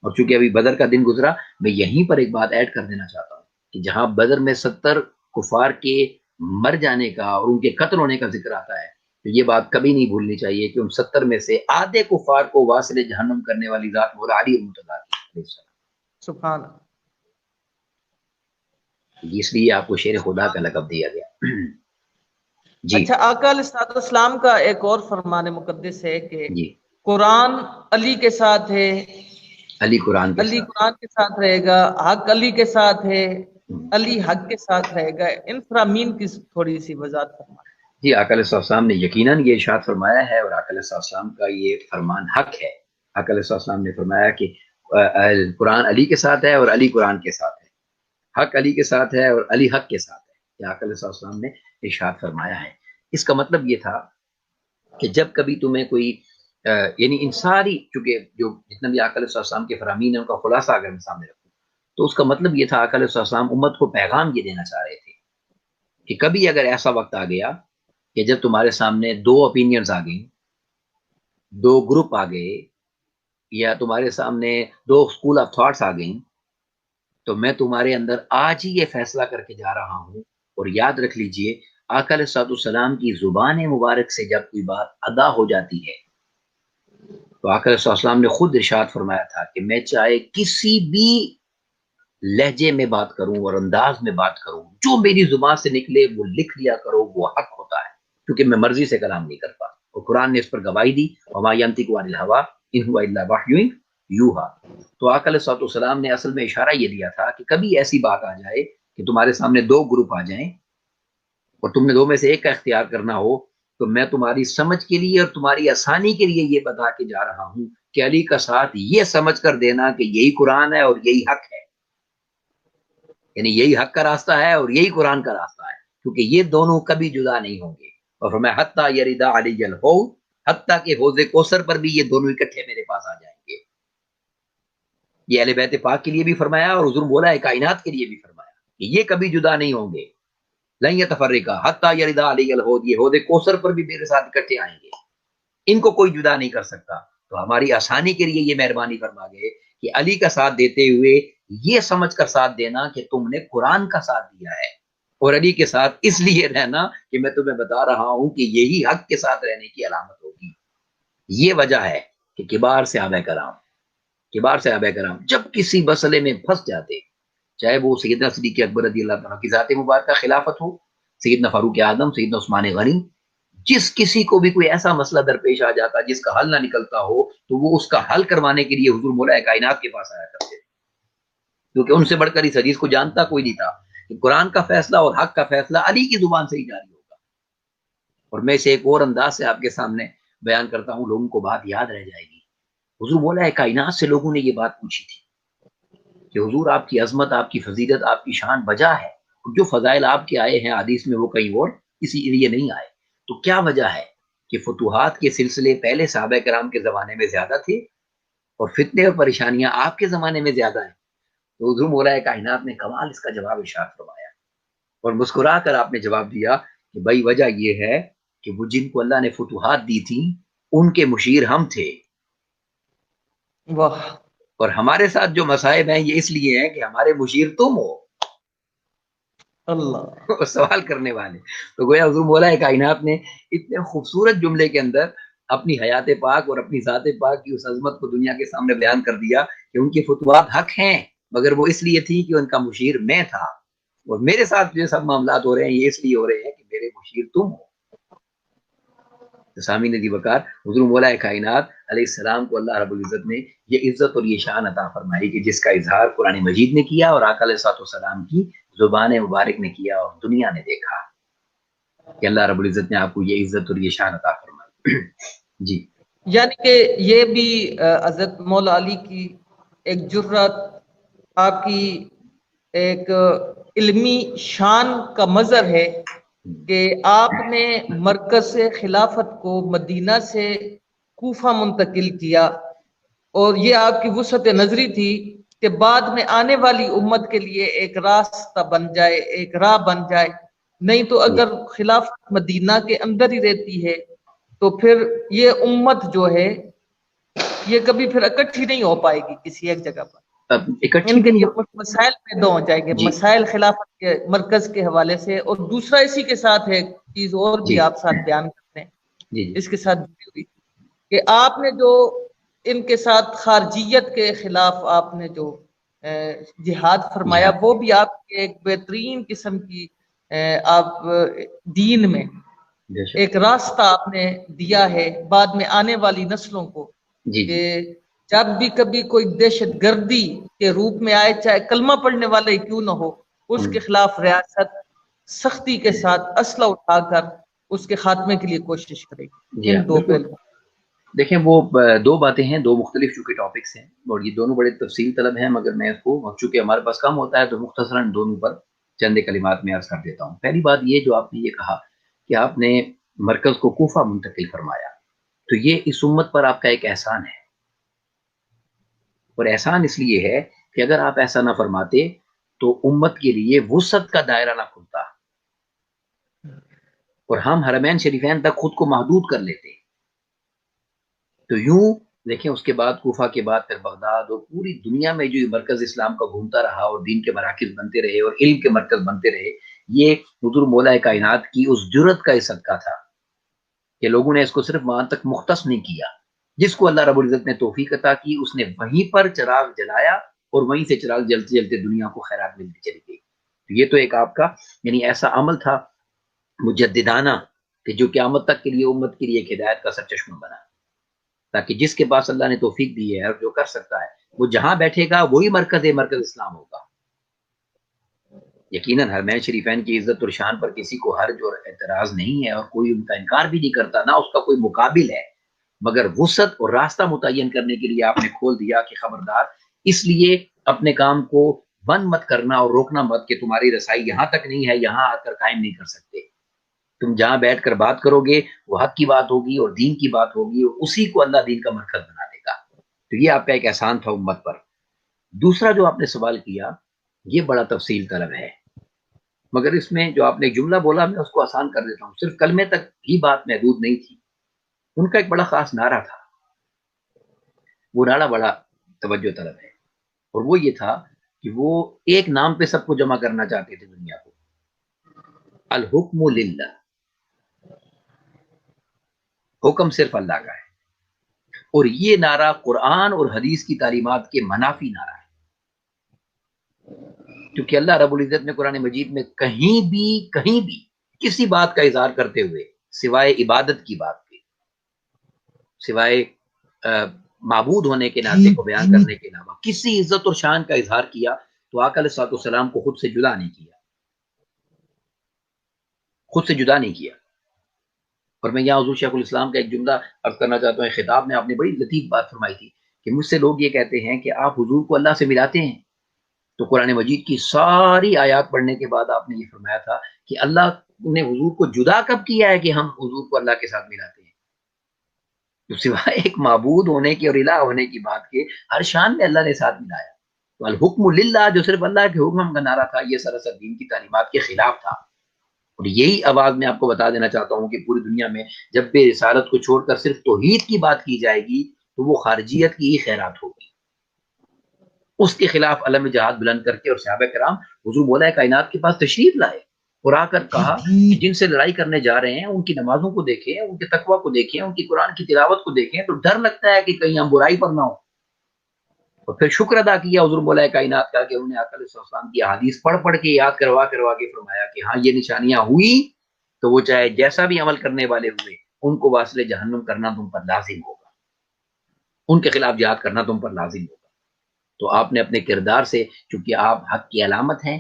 اور چونکہ ابھی بدر کا دن گزرا، میں یہیں پر ایک بات ایڈ کر دینا چاہتا ہوں کہ جہاں بدر میں 70 کفار کے مر جانے کا اور ان کے قتل ہونے کا ذکر آتا ہے تو یہ بات کبھی نہیں بھولنی چاہیے کہ ان 70 میں سے آدھے کفار کو واصل جہنم کرنے والی ذات مولا علی المرتضیٰ کی، سبحان۔ اس لیے آپ کو شیر خدا کا لقب دیا گیا۔ جی اچھا، آقا علیہ السلام کا ایک اور فرمان مقدس ہے کہ جی قرآن علی کے ساتھ ہے، علی قرآن کے علی ساتھ قرآن کے ساتھ رہے گا، حق علی کے ساتھ ہے، علی حق کے ساتھ رہے گا، ان فرامین کی تھوڑی سی وضاحت فرمائیں۔ جی، آقا علیہ السلام نے یقیناً یہ ارشاد فرمایا ہے، اور آقا علیہ السلام کا یہ فرمان حق ہے۔ آقا علیہ السلام نے فرمایا کہ قرآن علی کے ساتھ ہے اور علی قرآن کے ساتھ ہے، حق علی کے ساتھ ہے اور علی حق کے ساتھ ہے، یہ آقا علیہ السلام نے ارشاد فرمایا ہے۔ اس کا مطلب یہ تھا کہ جب کبھی تمہیں کوئی یعنی ان ساری، چونکہ جو جتنا بھی آقا علیہ السلام کے فرامین ہیں ان کا خلاصہ اگر میں سامنے رکھوں تو اس کا مطلب یہ تھا، آقا علیہ السلام امت کو پیغام یہ دینا چاہ رہے تھے کہ کبھی اگر ایسا وقت آ گیا کہ جب تمہارے سامنے دو اوپینینز آ گئیں، دو گروپ آ گئے، یا تمہارے سامنے دو اسکول آف تھاٹس آ گئیں، تو میں تمہارے اندر آج ہی یہ فیصلہ کر کے جا رہا ہوں، اور یاد رکھ لیجئے آقا علیہ السلام کی زبان مبارک سے جب کوئی بات ادا ہو جاتی ہے تو آقا علیہ السلام نے خود ارشاد فرمایا تھا کہ میں چاہے کسی بھی لہجے میں بات کروں اور انداز میں بات کروں، جو میری زبان سے نکلے وہ لکھ لیا کرو، وہ حق ہوتا ہے، کیونکہ میں مرضی سے کلام نہیں کرتا، اور قرآن نے اس پر گواہی دی، وما ينطق عن الهوى ان هو الا وحی یوحى۔ تو آقا علیہ السلام نے اصل میں اشارہ یہ دیا تھا کہ کبھی ایسی بات آ جائے کہ تمہارے سامنے دو گروپ آ جائیں اور تم نے دو میں سے ایک کا اختیار کرنا ہو، تو میں تمہاری سمجھ کے لیے اور تمہاری آسانی کے لیے یہ بتا کے جا رہا ہوں کہ علی کا ساتھ یہ سمجھ کر دینا کہ یہی قرآن ہے اور یہی حق ہے، یعنی یہی حق کا راستہ ہے اور یہی قرآن کا راستہ ہے، کیونکہ یہ دونوں کبھی جدا نہیں ہوں گے۔ اور فرمایا حتیٰ یردا علی الحوض، حتیٰ کہ حوض کوثر پر بھی یہ دونوں اکٹھے میرے پاس آ جائیں گے۔ یہ اہل بیت پاک کے لیے بھی فرمایا اور حضور مولا کائنات کے لیے بھی فرمایا کہ یہ کبھی جدا نہیں ہوں گے، لن یتفرقا حتیٰ یردا علی الحوض، یہ حوض کوثر پر بھی میرے ساتھ اکٹھے آئیں گے، ان کو کوئی جدا نہیں کر سکتا۔ تو ہماری آسانی کے لیے یہ مہربانی فرما گئے کہ علی کا ساتھ دیتے ہوئے یہ سمجھ کر ساتھ دینا کہ تم نے قرآن کا ساتھ دیا ہے، اور علی کے ساتھ اس لیے رہنا کہ میں تمہیں بتا رہا ہوں کہ یہی حق کے ساتھ رہنے کی علامت ہوگی۔ یہ وجہ ہے کہ کبار صحابہ کرام جب کسی مسئلے میں پھنس جاتے، چاہے وہ سیدنا صدیق اکبر رضی اللہ تعالیٰ کی ذات مبارکہ خلافت ہو، سیدنا فاروق اعظم، سیدنا عثمان غنی، جس کسی کو بھی کوئی ایسا مسئلہ درپیش آ جاتا جس کا حل نہ نکلتا ہو تو وہ اس کا حل کروانے کے لیے حضور مولا کائنات کے پاس آیا کرتے تھے، کیونکہ ان سے بڑھ کر اس حدیث کو جانتا کوئی نہیں تھا کہ قرآن کا فیصلہ اور حق کا فیصلہ علی کی زبان سے ہی جاری ہوگا۔ اور میں اسے ایک اور انداز سے آپ کے سامنے بیان کرتا ہوں، لوگوں کو بات یاد رہ جائے گی۔ حضور مولا کائنات سے لوگوں نے یہ بات پوچھی تھی کہ حضور آپ کی عظمت، آپ کی فضیلت، آپ کی شان بجا ہے، جو فضائل آپ کے آئے ہیں حدیث میں وہ کہیں اور اسی لیے نہیں آئے، تو کیا وجہ ہے کہ فتوحات کے سلسلے پہلے صحابہ کرام کے زمانے میں زیادہ تھے اور فتنے اور پریشانیاں آپ کے زمانے میں زیادہ ہیں؟ تو حضور مولا کائنات نے کمال اس کا جواب ارشاد فرمایا، اور مسکرا کر آپ نے جواب دیا کہ بھائی وجہ یہ ہے کہ وہ جن کو اللہ نے فتوحات دی تھی ان کے مشیر ہم تھے، واہ، اور ہمارے ساتھ جو مصائب ہیں یہ اس لیے ہیں کہ ہمارے مشیر تم ہو، اللہ، سوال کرنے والے۔ تو گویا حضور مولا کائنات نے اتنے خوبصورت جملے کے اندر اپنی حیات پاک اور اپنی ذات پاک کی اس عظمت کو دنیا کے سامنے بیان کر دیا کہ ان کی فتوحات حق ہیں، مگر وہ اس لیے تھی کہ ان کا مشیر میں تھا، اور میرے ساتھ جو سب معاملات ہو رہے ہیں یہ اس لیے ہو رہے ہیں کہ میرے مشیر تم ہو۔ سامعین دی وقار، حضور مولا کائنات علیہ السلام کو اللہ رب العزت نے یہ عزت اور یہ شان عطا فرمائی کہ جس کا اظہار قرآن مجید نے کیا اور آقا علیہ السلام کی زبان مبارک نے کیا، اور دنیا نے دیکھا کہ اللہ رب العزت نے آپ کو یہ عزت اور یہ شان عطا فرمائی۔ جی، یعنی کہ یہ بھی حضرت مولا علی کی ایک جرات، آپ کی ایک علمی شان کا مظہر ہے کہ آپ نے مرکز سے خلافت کو مدینہ سے کوفہ منتقل کیا، اور یہ آپ کی وسعت نظری تھی کہ بعد میں آنے والی امت کے لیے ایک راستہ بن جائے، ایک راہ بن جائے، نہیں تو اگر خلافت مدینہ کے اندر ہی رہتی ہے تو پھر یہ امت جو ہے یہ کبھی پھر اکٹھی نہیں ہو پائے گی کسی ایک جگہ پر، ان کے لیے مسائل پیدا ہو جائیں گے، مسائل خلافت کے مرکز کے حوالے سے۔ اور دوسرا اسی کے ساتھ ایک چیز اور بھی آپ ساتھ بیان کرتے ہیں اس کے ساتھ جڑی ہوئی کہ آپ نے جو ان کے ساتھ خارجیت کے خلاف آپ نے جو جہاد فرمایا وہ بھی آپ کے ایک بہترین قسم کی آپ دین میں ایک راستہ آپ نے دیا ہے بعد میں آنے والی نسلوں کو کہ جب بھی کبھی کوئی دہشت گردی کے روپ میں آئے، چاہے کلمہ پڑھنے والا ہی کیوں نہ ہو، اس کے خلاف ریاست سختی کے ساتھ اسلحہ اٹھا کر اس کے خاتمے کے لیے کوشش کرے گی۔ ان دو پہلو دیکھیں، وہ دو باتیں ہیں، دو مختلف چونکہ ٹاپکس ہیں اور یہ دونوں بڑے تفصیل طلب ہیں، مگر میں اس کو چونکہ ہمارے پاس کم ہوتا ہے تو مختصراً دونوں پر چند کلمات میں عرض کر دیتا ہوں۔ پہلی بات یہ جو آپ نے یہ کہا کہ آپ نے مرکز کو کوفہ منتقل فرمایا، تو یہ اس امت پر آپ کا ایک احسان ہے، اور احسان اس لیے ہے کہ اگر آپ ایسا نہ فرماتے تو امت کے لیے وسعت کا دائرہ نہ کھلتا اور ہم حرمین شریفین تک خود کو محدود کر لیتے۔ تو یوں دیکھیں، اس کے بعد کوفہ کے بعد پھر بغداد اور پوری دنیا میں جو مرکز اسلام کا گھومتا رہا اور دین کے مراکز بنتے رہے اور علم کے مرکز بنتے رہے، یہ حضور مولا کائنات کی اس جرت کا صدقہ تھا کہ لوگوں نے اس کو صرف وہاں تک مختص نہیں کیا۔ جس کو اللہ رب العزت نے توفیق عطا کی، اس نے وہیں پر چراغ جلایا اور وہیں سے چراغ جلتے جلتے دنیا کو خیرات ملتی چلی گئی۔ یہ تو ایک آپ کا یعنی ایسا عمل تھا مجددانہ کہ جو قیامت تک کے لیے امت کے لیے ایک ہدایت کا سرچشمہ بنا، تاکہ جس کے پاس اللہ نے توفیق دی ہے اور جو کر سکتا ہے وہ جہاں بیٹھے گا وہی مرکز اسلام ہوگا۔ یقیناً حرمین شریفین کی عزت اور شان پر کسی کو حرج اور اعتراض نہیں ہے اور کوئی ان کا انکار بھی نہیں کرتا، نہ اس کا کوئی مقابل ہے، مگر وسعت اور راستہ متعین کرنے کے لیے آپ نے کھول دیا کہ خبردار، اس لیے اپنے کام کو بند مت کرنا اور روکنا مت کہ تمہاری رسائی یہاں تک نہیں ہے، یہاں آ کر قائم نہیں کر سکتے۔ تم جہاں بیٹھ کر بات کرو گے وہ حق کی بات ہوگی اور دین کی بات ہوگی، اور اسی کو اللہ دین کا مرکز بنا دے گا۔ تو یہ آپ کا ایک احسان تھا امت پر۔ دوسرا جو آپ نے سوال کیا، یہ بڑا تفصیل طلب ہے، مگر اس میں جو آپ نے جملہ بولا میں اس کو آسان کر دیتا ہوں۔ صرف کلمے تک ہی بات محدود نہیں تھی، ان کا ایک بڑا خاص نعرہ تھا، وہ نعرہ بڑا توجہ طلب ہے، اور وہ یہ تھا کہ وہ ایک نام پہ سب کو جمع کرنا چاہتے تھے دنیا کو، الحکم للہ، حکم صرف اللہ کا ہے۔ اور یہ نعرہ قرآن اور حدیث کی تعلیمات کے منافی نعرہ ہے، کیونکہ اللہ رب العزت نے قرآن مجید میں کہیں بھی کسی بات کا اظہار کرتے ہوئے سوائے عبادت کی بات کے، سوائے معبود ہونے کے ناطے کو بیان کرنے کے علاوہ کسی عزت اور شان کا اظہار کیا تو آقا علیہ الصلوۃ والسلام کو خود سے جدا نہیں کیا، خود سے جدا نہیں کیا۔ اور میں یہاں حضور شیخ الاسلام کا ایک جملہ عرض کرنا چاہتا ہوں۔ خطاب میں آپ نے بڑی لطیف بات فرمائی تھی کہ مجھ سے لوگ یہ کہتے ہیں کہ آپ حضور کو اللہ سے ملاتے ہیں، تو قرآن مجید کی ساری آیات پڑھنے کے بعد آپ نے یہ فرمایا تھا کہ اللہ نے حضور کو جدا کب کیا ہے کہ ہم حضور کو اللہ کے ساتھ ملاتے ہیں؟ تو سوائے ایک معبود ہونے کی اور الہ ہونے کی بات کے ہر شان میں اللہ نے ساتھ ملایا۔ تو الحکم للہ جو صرف اللہ کے حکم کا نعرہ تھا، یہ سراسر دین کی تعلیمات کے خلاف تھا۔ اور یہی آواز میں آپ کو بتا دینا چاہتا ہوں کہ پوری دنیا میں جب بھی رسالت کو چھوڑ کر صرف توحید کی بات کی جائے گی تو وہ خارجیت کی ہی خیرات ہوگی۔ اس کے خلاف علم جہاد بلند کر کے اور صحابہ کرام حضور مولا کائنات کے پاس تشریف لائے اور آ کر کہا کہ جن سے لڑائی کرنے جا رہے ہیں ان کی نمازوں کو دیکھیں، ان کے تقوی کو دیکھیں، ان کی قرآن کی تلاوت کو دیکھیں تو ڈر لگتا ہے کہ کہیں ہم برائی پر نہ ہو۔ اور پھر شکر ادا کیا حضور مولا کائنات کا کہ انہوں نے آقا علیہ السلام کی احادیث پڑھ کے یاد کروا کے فرمایا کہ ہاں یہ نشانیاں ہوئی تو وہ چاہے جیسا بھی عمل کرنے والے ہوئے ان کو واصل جہنم کرنا تم پر لازم ہوگا، ان کے خلاف جہاد کرنا تم پر لازم ہوگا۔ تو آپ نے اپنے کردار سے، چونکہ آپ حق کی علامت ہیں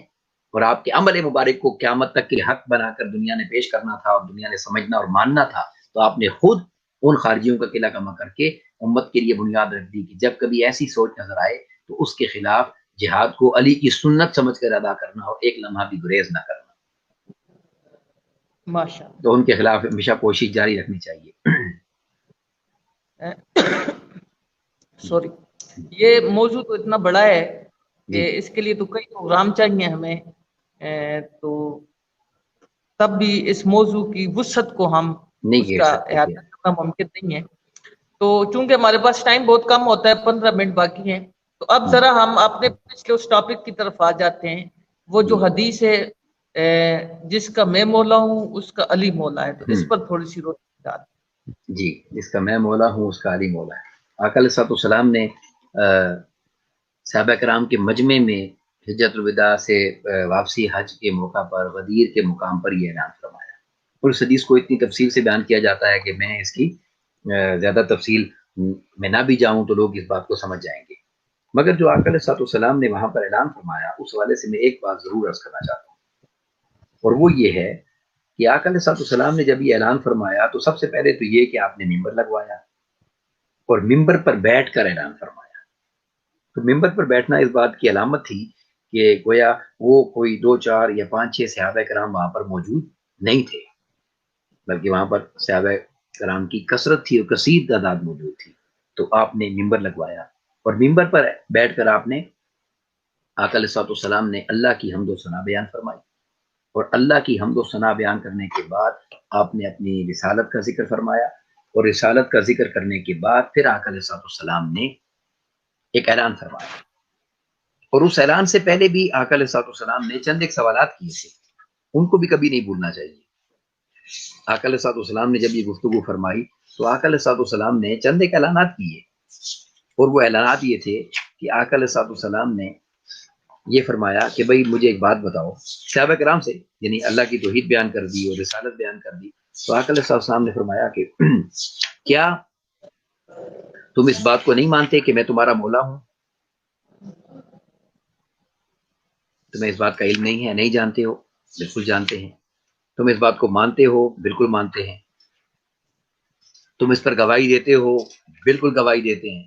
اور آپ کے عمل مبارک کو قیامت تک کے حق بنا کر دنیا نے پیش کرنا تھا اور دنیا نے سمجھنا اور ماننا تھا، تو آپ نے خود ان خارجیوں کا قلعہ کما کر کے امت کے لیے بنیاد رکھ دی کہ جب کبھی ایسی سوچ نظر آئے تو اس کے خلاف جہاد کو علی کی سنت سمجھ کر ادا کرنا اور ایک لمحہ بھی گریز نہ کرنا۔ ماشاءاللہ، تو ان کے خلاف ہمیشہ کوشش جاری رکھنی چاہیے۔ سوری، یہ موضوع تو اتنا بڑا ہے کہ اس کے لیے تو کئی پروگرام چاہیے ہمیں، تو تب بھی اس موضوع کی وسعت کو ہم اس کا احاطہ کرنا ممکن نہیں ہے۔ تو چونکہ ہمارے پاس ٹائم بہت کم ہوتا ہے، 15 منٹ باقی ہیں، تو اب ذرا ہم اپنے پچھلے اس ٹاپک کی طرف آ جاتے ہیں، وہ جو حدیث ہے جس کا میں مولا ہوں اس کا علی مولا ہے، تو اس پر تھوڑی سی روشنی ڈال۔ جی، جس کا میں مولا ہوں اس کا علی مولا ہے۔ آقا علیہ السلام نے صحابہ کرام کے مجمع میں حجۃ الوداع سے واپسی حج کے موقع پر غدیر کے مقام پر یہ اعلان فرمایا، اور اس حدیث کو اتنی تفصیل سے بیان کیا جاتا ہے کہ میں اس کی زیادہ تفصیل میں نہ بھی جاؤں تو لوگ اس بات کو سمجھ جائیں گے. مگر جو آقا علیہ السلام نے وہاں پر اعلان فرمایا اس حوالے سے میں ایک بات ضرور عرض کرنا چاہتا ہوں، اور وہ یہ ہے کہ آقا علیہ السلام نے جب یہ اعلان فرمایا تو سب سے پہلے تو یہ کہ آپ نے ممبر لگوایا اور ممبر پر بیٹھ کر اعلان فرمایا. تو ممبر پر بیٹھنا اس بات کی علامت تھی کہ گویا وہ کوئی 2 4 یا 5 6 صحابہ کرام وہاں پر موجود نہیں تھے، بلکہ وہاں پر صحابہ کرام کی کثرت تھی اور کثیر تعداد موجود تھی. تو آپ نے ممبر لگوایا اور ممبر پر بیٹھ کر آپ نے آقا علیہ السلام نے اللہ کی حمد و ثنا بیان فرمائی، اور اللہ کی حمد و ثنا بیان کرنے کے بعد آپ نے اپنی رسالت کا ذکر فرمایا، اور رسالت کا ذکر کرنے کے بعد پھر آقا علیہ السلام نے ایک اعلان فرمایا. اور اس اعلان سے پہلے بھی آقا علیہ السلام نے چند ایک سوالات کیے تھے، ان کو بھی کبھی نہیں بھولنا چاہیے. آقا علیہ السلام نے جب یہ گفتگو فرمائی تو آقا علیہ السلام نے چند ایک اعلانات کیے، اور وہ اعلانات یہ تھے کہ آقا علیہ السلام نے یہ فرمایا کہ بھئی مجھے ایک بات بتاؤ. صحابہ کرام سے یعنی اللہ کی توحید بیان کر دی اور رسالت بیان کر دی. تو آقا علیہ السلام نے فرمایا کہ کیا تم اس بات کو نہیں مانتے کہ میں تمہارا مولا ہوں؟ تمہیں اس بات کا علم نہیں ہے؟ نہیں جانتے ہو؟ بالکل جانتے ہیں. تم اس بات کو مانتے ہو؟ بالکل مانتے ہیں. تم اس پر گواہی دیتے ہو؟ بالکل گواہی دیتے ہیں.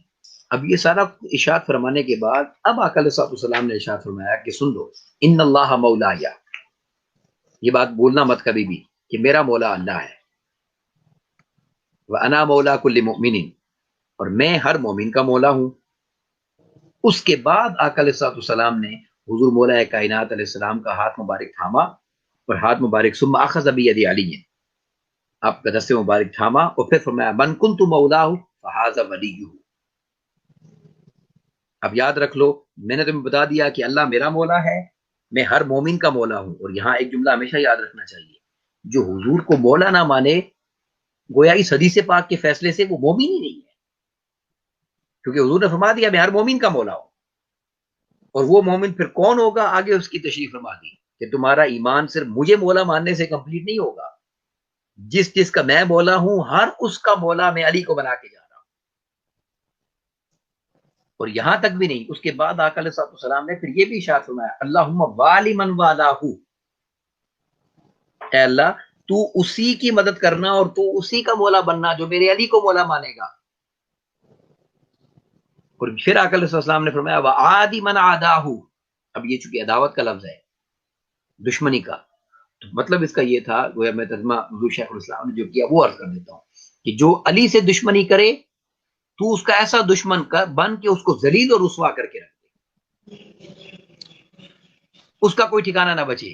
اب یہ سارا ارشاد فرمانے کے بعد اب آقا علیہ السلام نے ارشاد فرمایا کہ سن لو، ان اللہ مولایا، یہ بات بولنا مت کبھی بھی کہ میرا مولا اللہ ہے، وانا مولا کل مؤمن، اور میں ہر مومن کا مولا ہوں. اس کے بعد آقا علیہ السلام نے حضور مولا کائنات علیہ السلام کا ہاتھ مبارک تھاما، اور ہاتھ مبارک ثم اخذ بید علی، آپ کا دست مبارک تھاما اور پھر فرمایا من کنت مولاہ فہذا ولیہ. اب یاد رکھ لو، میں نے تمہیں بتا دیا کہ اللہ میرا مولا ہے، میں ہر مومن کا مولا ہوں. اور یہاں ایک جملہ ہمیشہ یاد رکھنا چاہیے، جو حضور کو مولا نہ مانے گویا اس حدیث پاک کے فیصلے سے وہ مومن ہی نہیں ہے، کیونکہ حضور نے فرما دیا میں ہر مومن کا مولا ہوں. اور وہ مومن پھر کون ہوگا آگے اس کی تشریح فرما دی کہ تمہارا ایمان صرف مجھے مولا ماننے سے کمپلیٹ نہیں ہوگا، جس کا میں مولا ہوں ہر اس کا مولا میں علی کو بنا کے جا رہا ہوں. اور یہاں تک بھی نہیں، اس کے بعد آقا علیہ السلام نے پھر یہ بھی ارشاد فرمایا اللہم والی من والاہ، اے اللہ تو اسی کی مدد کرنا اور تو اسی کا مولا بننا جو میرے علی کو مولا مانے گا. اور پھر آقا علیہ السلام نے فرمایا وعادی من عاداہ، اب یہ چونکہ عداوت کا لفظ ہے، دشمنی کا، تو مطلب اس کا یہ تھا، گویا میں ترجمہ حضور شیخ الاسلام نے جو کیا وہ عرض کر دیتا ہوں کہ جو علی سے دشمنی کرے تو اس کا ایسا دشمن بن کے اس کو ذلیل اور رسوا کر کے رکھ دے، اس کا کوئی ٹھکانہ نہ بچے.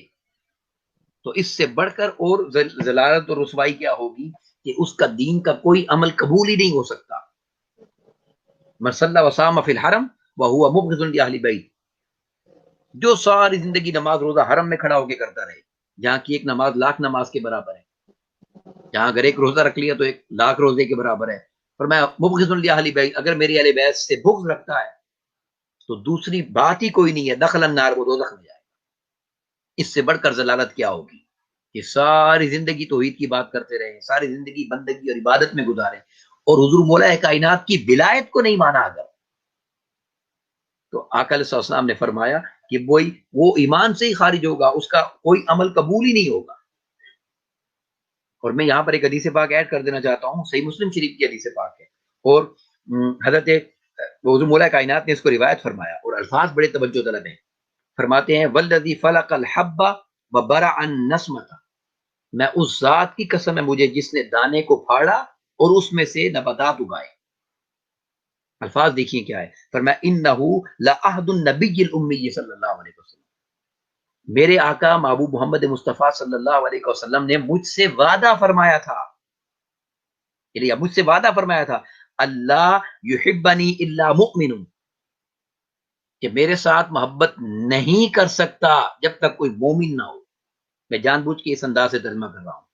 تو اس سے بڑھ کر اور ذلالت اور رسوائی کیا ہوگی کہ اس کا دین کا کوئی عمل قبول ہی نہیں ہو سکتا. من صلی وصام فی الحرم وہو مبغض لاہل بیت، جو ساری زندگی نماز روزہ حرم میں کھڑا ہو کے کرتا رہے، جہاں کی ایک نماز لاکھ نماز کے برابر ہے، جہاں اگر ایک روزہ رکھ لیا تو ایک لاکھ روزے کے برابر ہے. فرمایا مبغض لاہل بیت، اگر میری اہل بیت سے بغض رکھتا ہے تو دوسری بات ہی کوئی نہیں ہے، دخل النار، وہ دوزخ میں جائے گا. اس سے بڑھ کر ضلالت کیا ہوگی کہ ساری زندگی توحید کی بات کرتے رہے، ساری زندگی بندگی اور عبادت میں گزارے، اور حضور مولا کائنات کی ولایت کو نہیں مانا. اگر تو آقا علیہ السلام نے فرمایا کہ وہ ایمان سے ہی خارج ہوگا، اس کا کوئی عمل قبول ہی نہیں ہوگا. اور میں یہاں پر ایک حدیث پاک ایڈ کر دینا چاہتا ہوں، صحیح مسلم شریف کی حدیث پاک ہے، اور حضرت حضور مولا کائنات نے اس کو روایت فرمایا، اور الفاظ بڑے توجہ طلب ہیں. فرماتے ہیں والذی فلق الحب وبرع النسمۃ، میں اس ذات کی قسم ہے مجھے جس نے دانے کو پھاڑا اور اس میں سے نباتات اگائے. الفاظ دیکھیے کیا ہے، فرمایا انہ لعہد النبی الامی صلی اللہ علیہ وسلم، میرے آقا محبوب محمد مصطفیٰ صلی اللہ علیہ وسلم نے مجھ سے وعدہ فرمایا تھا، مجھ سے وعدہ فرمایا تھا اللہ یحبنی الا مؤمن، کہ میرے ساتھ محبت نہیں کر سکتا جب تک کوئی مومن نہ ہو. میں جان بوجھ کے اس انداز سے ترجمہ کر رہا ہوں.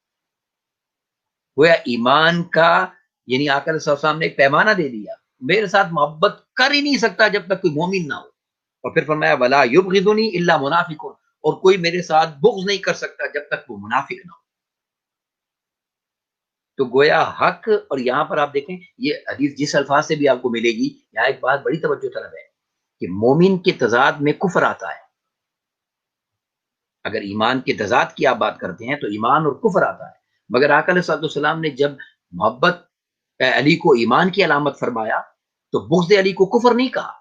گویا ایمان کا یعنی آقا علیہ السلام نے ایک پیمانہ دے دیا، میرے ساتھ محبت کر ہی نہیں سکتا جب تک کوئی مومن نہ ہو. اور پھر فرمایا ولا یبغضنی الا منافق، اور کوئی میرے ساتھ بغض نہیں کر سکتا جب تک وہ منافق نہ ہو. تو گویا حق، اور یہاں پر آپ دیکھیں یہ حدیث جس الفاظ سے بھی آپ کو ملے گی، یہاں ایک بات بڑی توجہ طلب ہے کہ مومن کے تضاد میں کفر آتا ہے. اگر ایمان کے تضاد کی آپ بات کرتے ہیں تو ایمان اور کفر آتا ہے، مگر آقا علیہ الصلوۃ والسلام نے جب محبت علی کو ایمان کی علامت فرمایا تو بغض علی کو کفر نہیں کہا،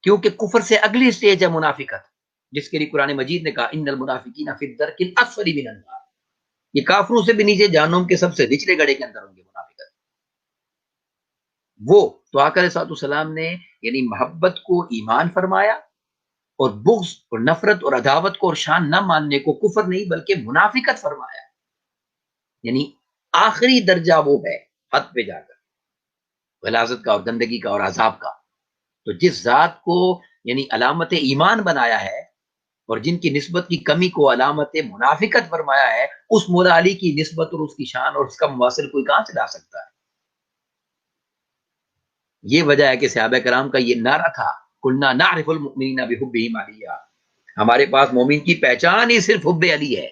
کیونکہ کفر سے اگلی سٹیج ہے منافقت، جس کے لیے قرآن مجید نے کہا ان المنافقین فی الدرک الاسفل من النار، یہ کافروں سے بھی نیچے جہنم کے سب سے نچلے گڑھے کے اندر ہوں گے منافقت. وہ تو آقا علیہ الصلوۃ والسلام نے یعنی محبت کو ایمان فرمایا اور بغض اور نفرت اور عداوت کو اور شان نہ ماننے کو کفر نہیں بلکہ منافقت فرمایا. یعنی آخری درجہ وہ ہے حد پہ جا کر غلاظت کا اور گندگی کا اور عذاب کا. تو جس ذات کو یعنی علامت ایمان بنایا ہے اور جن کی نسبت کی کمی کو علامت منافقت فرمایا ہے، اس مولا علی کی نسبت اور اس کی شان اور اس کا مواصل کوئی کہاں سے لا سکتا ہے؟ یہ وجہ ہے کہ صحابہ کرام کا یہ نعرہ تھا کلنا نعرف المؤمنین بحبہم علیہ، ہمارے پاس مومن کی پہچان ہی صرف حب علی ہے،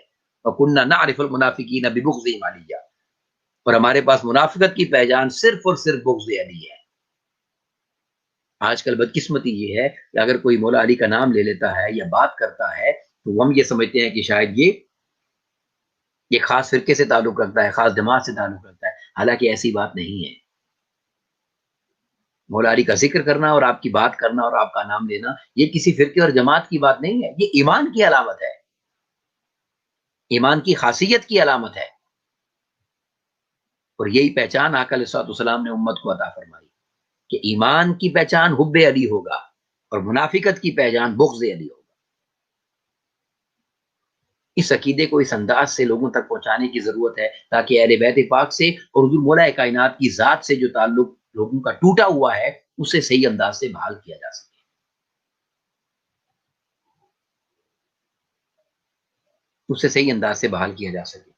اور کلنا نعرف المنافقین ببغضہم علیہ، اور ہمارے پاس منافقت کی پہچان صرف اور صرف بغض علی ہے. آج کل بدقسمتی یہ ہے کہ اگر کوئی مولا علی کا نام لے لیتا ہے یا بات کرتا ہے تو ہم یہ سمجھتے ہیں کہ شاید یہ خاص فرقے سے تعلق رکھتا ہے، خاص جماعت سے تعلق رکھتا ہے، حالانکہ ایسی بات نہیں ہے. مولا علی کا ذکر کرنا اور آپ کی بات کرنا اور آپ کا نام لینا یہ کسی فرقے اور جماعت کی بات نہیں ہے، یہ ایمان کی علامت ہے، ایمان کی خاصیت کی علامت ہے. اور یہی پہچان آقا علیہ الصلوۃ والسلام نے امت کو عطا فرمائی کہ ایمان کی پہچان حب علی ہوگا اور منافقت کی پہچان بغض علی ہوگا. اس عقیدے کو اس انداز سے لوگوں تک پہنچانے کی ضرورت ہے تاکہ اہل بیت پاک سے اور حضور مولا کائنات کی ذات سے جو تعلق لوگوں کا ٹوٹا ہوا ہے اسے صحیح انداز سے بحال کیا جا سکے. اسے صحیح انداز سے بحال کیا جا سکے.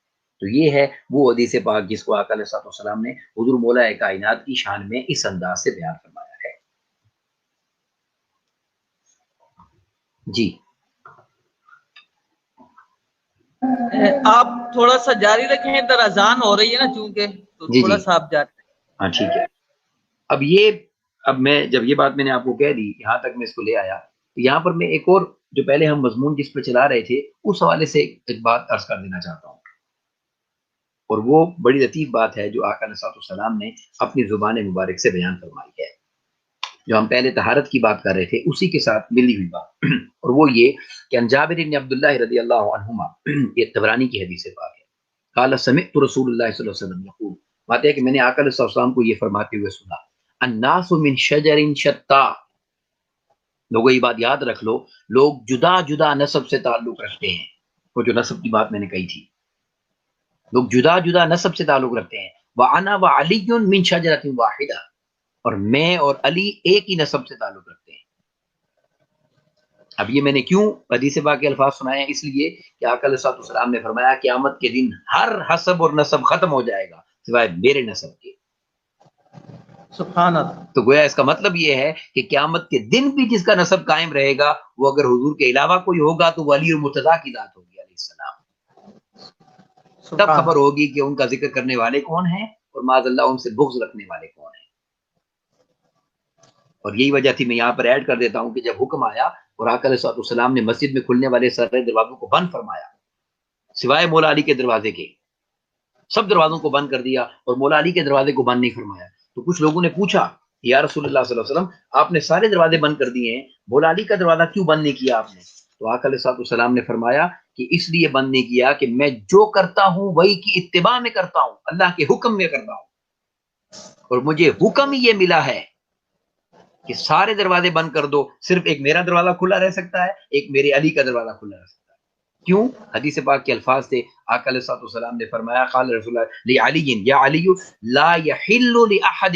تو یہ ہے وہ حدیث پاک جس کو آقا علیہ الصلوۃ والسلام نے حضور مولا کائنات کی شان میں اس انداز سے بیان فرمایا ہے. جی آپ تھوڑا سا جاری رکھیں، ادھر اذان ہو رہی ہے نا چونکہ، تو جی تھوڑا سا آپ جاری. ہاں ٹھیک ہے. اب میں جب یہ بات میں نے آپ کو کہہ دی یہاں تک میں اس کو لے آیا، تو یہاں پر میں ایک اور جو پہلے ہم مضمون جس پہ چلا رہے تھے اس حوالے سے ایک بات عرض کر دینا چاہتا ہوں، اور وہ بڑی لطیف بات ہے جو آقا علیہ الصلوۃ والسلام نے اپنی زبان مبارک سے بیان فرمائی ہے. جو ہم پہلے طہارت کی بات کر رہے تھے اسی کے ساتھ ملی ہوئی بات، اور وہ یہ کہ عن جابر بن عبداللہ رضی اللہ عنہما، یہ طبرانی کی حدیث پاک ہے، قال سمعت رسول اللہ صلی اللہ علیہ وسلم یقول، بات ہے کہ میں نے آقا علیہ السلام کو یہ فرماتے ہوئے سنا، الناس من شجر شتا، لوگوں یہ بات یاد رکھ لو، لوگ جدا جدا نسب سے تعلق رکھتے ہیں. وہ جو نسب کی بات میں نے کہی تھی، لوگ جدا جدا نسب سے تعلق رکھتے ہیں. وَأَنَا وَعَلِيٌّ مِّن شَجَرَةٍ وَاحِدَةٍ، اور میں اور علی ایک ہی نسب سے تعلق رکھتے ہیں. اب یہ میں نے کیوں حدیث پاک کے الفاظ سنائے ہیں؟ اس لیے کہ آقا علیہ الصلوۃ والسلام نے فرمایا قیامت کے دن ہر حسب اور نسب ختم ہو جائے گا سوائے میرے نسب کے. سبحان اللہ. تو گویا اس کا مطلب یہ ہے کہ قیامت کے دن بھی جس کا نسب قائم رہے گا وہ اگر حضور کے علاوہ کوئی ہوگا تو وہ علی اور مرتضیٰ کی ذات ہوگی علیہ السلام. تب خبر ہوگی کہ ان کا ذکر کرنے والے کون ہیں اور معاذ اللہ ان سے بغض رکھنے والے کون ہیں. اور یہی وجہ تھی، میں یہاں پر ایڈ کر دیتا ہوں کہ جب حکم آیا اور آقا علیہ السلام نے مسجد میں کھلنے والے سارے دروازوں کو بند فرمایا سوائے مولا علی کے دروازے کے، سب دروازوں کو بند کر دیا اور مولا علی کے دروازے کو بند نہیں فرمایا، تو کچھ لوگوں نے پوچھا یا رسول اللہ صلی اللہ علیہ وسلم آپ نے سارے دروازے بند کر دیے ہیں، مولا علی کا دروازہ کیوں بند نہیں کیا آپ نے؟ تو آقا علیہ السلام نے فرمایا کہ اس لیے بند نہیں کیا کہ میں جو کرتا ہوں وہی کی اتباع میں کرتا ہوں، اللہ کے حکم میں کرتا ہوں، اور مجھے حکم یہ ملا ہے کہ سارے دروازے بند کر دو، صرف ایک میرا دروازہ کھلا رہ سکتا ہے، ایک میرے علی کا دروازہ کھلا رہ سکتا ہے. کیوں؟ حدیث پاک کے الفاظ تھے، آقا علیہ السلام نے فرمایا قال رسول اللہ لعلی یا علی لا يحل لاحد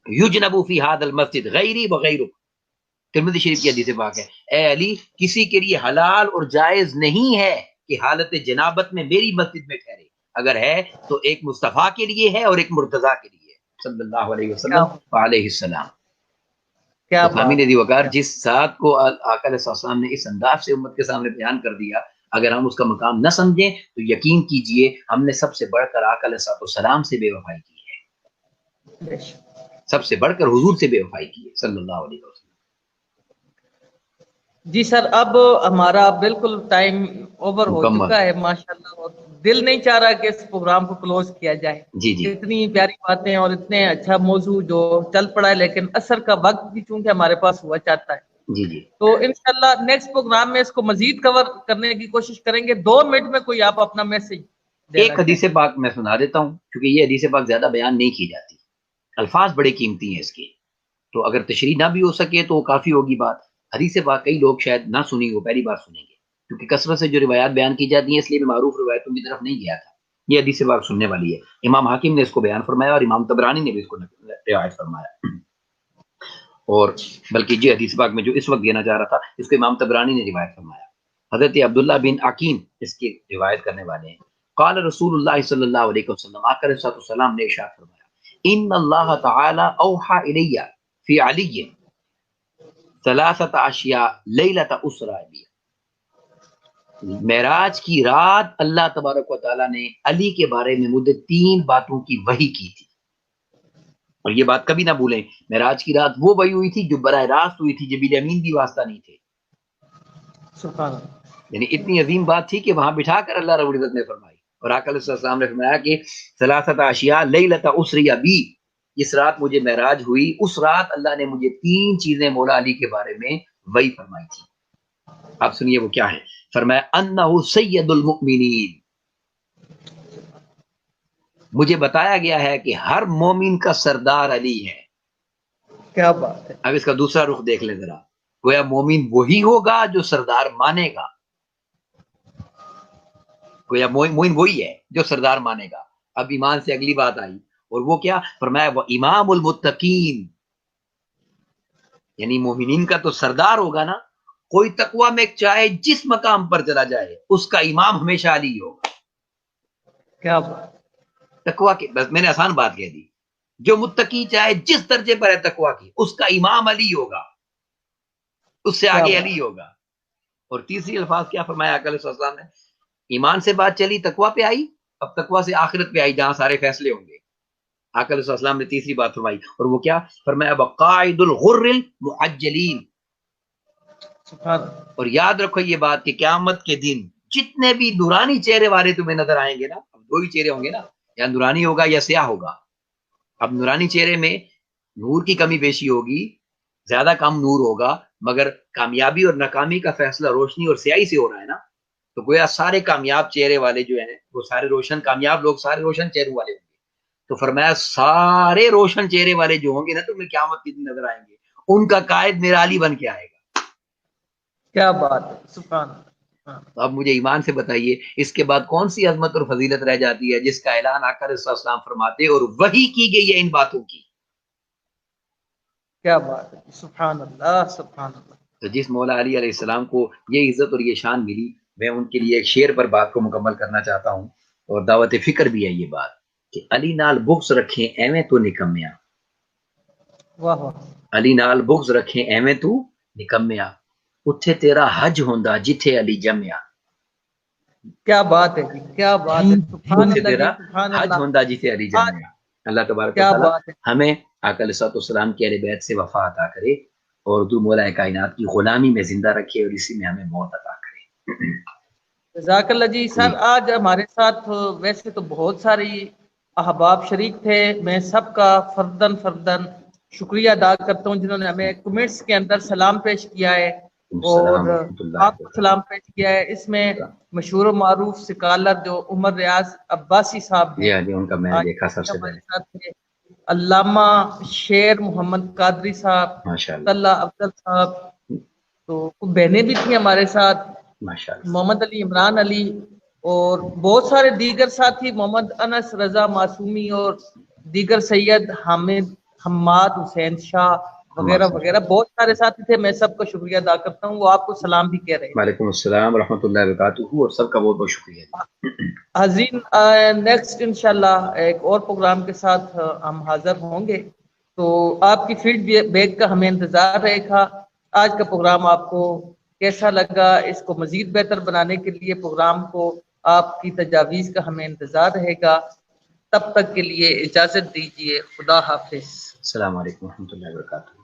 یجنب فی هذا المسجد غیری وغیرک، ترمذی شریف کی حدیث پاک ہے، اے علی کسی کے لیے حلال اور جائز نہیں ہے کہ حالت جنابت میں میری مسجد میں ٹھہرے، اگر ہے تو ایک مصطفیٰ کے لیے ہے اور ایک مرتضیٰ کے لیے صلی اللہ علیہ وسلم علیہ السلام. تو سامعین عزیز وقار، جس ذات کو آقا علیہ السلام نے اس انداز سے امت کے سامنے بیان کر دیا اگر ہم اس کا مقام نہ سمجھیں تو یقین کیجئے ہم نے سب سے بڑھ کر آقا علیہ السلام سے بے وفائی کی ہے، سب سے بڑھ کر حضور سے بے وفائی کی ہے صلی اللہ علیہ وسلم۔ جی سر، اب ہمارا بالکل ٹائم اوور ہو مکمل چکا ہے ماشاءاللہ، اور دل نہیں چاہ رہا کہ اس پروگرام کو کلوز کیا جائے۔ جی جی اتنی پیاری باتیں اور اتنے اچھا موضوع جو چل پڑا ہے، لیکن اثر کا وقت بھی چونکہ ہمارے پاس ہوا چاہتا ہے، جی جی تو انشاءاللہ نیکسٹ پروگرام میں اس کو مزید کور کرنے کی کوشش کریں گے۔ 2 منٹ میں کوئی آپ اپنا میسج دینا ایک حدیث چاہیں۔ پاک میں سنا دیتا ہوں، کیونکہ یہ حدیث پاک زیادہ بیان نہیں کی جاتی، الفاظ بڑے قیمتی ہیں اس کے، تو اگر تشریح نہ بھی ہو سکے تو کافی ہوگی بات۔ حدیث پاک کئی لوگ شاید نہ سنی ہو، پہلی بار سنیں گے، کیونکہ کثرت سے جو روایات بیان کی جاتی ہیں اس لیے میں معروف روایتوں کی طرف نہیں گیا تھا۔ یہ حدیث پاک سننے والی ہے، امام حاکم نے اس کو بیان فرمایا اور امام طبرانی نے بھی اس کو روایت فرمایا، اور بلکہ یہ حدیث پاک میں جو اس وقت دینا چاہ رہا تھا اس کو امام طبرانی نے روایت فرمایا۔ حضرت عبداللہ بن عقیم اس کی روایت کرنے والے ہیں۔ قال رسول اللہ صلی اللہ علیہ وسلم، آقا علیہ السلام نے ارشاد فرمایا، ان اللہ تعالی اوحى الی فی علی ثلاثۃ اشیاء لیلۃ اسرا بی۔ معراج کی رات اللہ تبارک و تعالیٰ نے علی کے بارے میں مجھے 3 باتوں کی وحی کی تھی، اور یہ بات کبھی نہ بھولیں، معراج کی رات وہ وحی ہوئی تھی جو براہ راست ہوئی تھی، جبریل امین بھی واسطہ نہیں تھے، سبحان اللہ۔ یعنی اتنی عظیم بات تھی کہ وہاں بٹھا کر اللہ رب العزت نے فرمائی، اور آقا علیہ السلام نے فرمایا کہ ثلاثۃ اشیاء لیلۃ اسری بی، اس رات مجھے معراج ہوئی، اس رات اللہ نے مجھے 3 چیزیں مولا علی کے بارے میں وحی فرمائی تھی۔ آپ سنیے وہ کیا ہے، فرمایا انہ سید المؤمنین، مجھے بتایا گیا ہے کہ ہر مومن کا سردار علی ہے۔ کیا بات ہے۔ اب اس کا دوسرا رخ دیکھ لیں ذرا، گویا مومن وہی ہوگا جو سردار مانے گا، گویا مومن وہی ہے جو سردار مانے گا۔ اب ایمان سے اگلی بات آئی، اور وہ کیا، فرمایا وہ امام المتقین، یعنی مومنین کا تو سردار ہوگا نا، کوئی تقوی میں چاہے جس مقام پر چلا جائے اس کا امام ہمیشہ علی ہوگا۔ کیا بات۔ تقوی کی بس میں نے آسان بات کہہ دی، جو متقی چاہے جس درجے پر ہے تقوی کی، اس کا امام علی ہوگا، اس سے آگے علی ہوگا۔ اور تیسری الفاظ کیا فرمایا آقا علیہ السلام نے، ایمان سے بات چلی تقوی پہ آئی، اب تقوی سے آخرت پہ آئی جہاں سارے فیصلے ہوں گے۔ آقا علیہ السلام نے تیسری بات فرمائی، اور وہ کیا فرمایا، بقائد الغر المعجلین، اور یاد رکھو یہ بات کہ قیامت کے دن جتنے بھی نورانی چہرے والے تمہیں نظر آئیں گے نا، اب 2 ہی چہرے ہوں گے نا، یا نورانی ہوگا یا سیاہ ہوگا۔ اب نورانی چہرے میں نور کی کمی بیشی ہوگی، زیادہ کم نور ہوگا، مگر کامیابی اور ناکامی کا فیصلہ روشنی اور سیاہی سے ہو رہا ہے نا، تو گویا سارے کامیاب چہرے والے جو ہیں وہ سارے روشن، کامیاب لوگ سارے روشن چہروں والے ہوں گے۔ تو فرمایا سارے روشن چہرے والے جو ہوں گے نا تمہیں قیامت کے دن نظر آئیں گے، ان کا قائد میرا علی بن کے آئے گا۔ کیا بات ہے، سبحان اللہ۔ تو اب مجھے ایمان سے بتائیے اس کے بعد کون سی عظمت اور فضیلت رہ جاتی ہے جس کا اعلان آقا علیہ السلام فرماتے اور وحی کی گئی ہے ان باتوں کی۔ کیا بات ہے، سبحان اللہ سبحان اللہ۔ تو جس مولا علی علیہ السلام کو یہ عزت اور یہ شان ملی، میں ان کے لیے ایک شعر پر بات کو مکمل کرنا چاہتا ہوں، اور دعوت فکر بھی ہے یہ بات کہ علی نال بغض رکھیں ایویں تو نکمیا، واہ واہ۔ علی نال بغض رکھیں ایویں تو نکمیا، اتھے تیرا حج ہوندا جتھے علی جمیا، کیا بات ہے جی، کیا بات ہے، سبحان اتھے اللہ جی، تیرا سبحان حج اللہ۔ ہوندا جتھے علی جمیا۔ اللہ تبارک و کیا تعالی بات ہے۔ ہمیں آقا علیہ السلام کی اہل بیت سے وفا عطا کرے، اور تو مولا کائنات کی غلامی میں زندہ رکھے، اور اسی میں ہمیں موت عطا کرے۔ جزاک اللہ جی۔ سر آج ہمارے ساتھ ویسے تو بہت ساری احباب شریک تھے، میں سب کا فردن شکریہ ادا کرتا ہوں جنہوں نے ہمیں کمنٹس کے اندر سلام پیش کیا ہے اور السلام ورحمۃ اللہ آپ کو سلام پیش کیا ہے۔ اس میں مشہور و معروف سکالر جو عمر ریاض عباسی صاحب ہیں، جی ان کا میں نے دیکھا سب سے ہمارے پہلے، ساتھ تھے، علامہ شیر محمد قادری صاحب، ماشاء اللہ طلہ افضل صاحب، تو بہنیں بھی تھیں ہمارے ساتھ، ماشاء اللہ۔ محمد علی، عمران علی، اور بہت سارے دیگر ساتھی، محمد انس، رضا معصومی، اور دیگر سید حامد، حماد حسین شاہ وغیرہ وغیرہ بہت سارے ساتھی تھے۔ میں سب کا شکریہ ادا کرتا ہوں، وہ آپ کو سلام بھی کہہ رہے ہیں۔ وعلیکم السلام ورحمۃ اللہ وبرکاتہ، اور سب کا بہت بہت شکریہ۔ حاضرین، نیکسٹ انشاءاللہ ایک اور پروگرام کے ساتھ ہم حاضر ہوں گے، تو آپ کی فیڈ بیک کا ہمیں انتظار رہے گا۔ آج کا پروگرام آپ کو کیسا لگا، اس کو مزید بہتر بنانے کے لیے پروگرام کو آپ کی تجاویز کا ہمیں انتظار رہے گا۔ تب تک کے لیے اجازت دیجیے، خدا حافظ۔ السلام علیکم ورحمۃ اللہ وبرکاتہ۔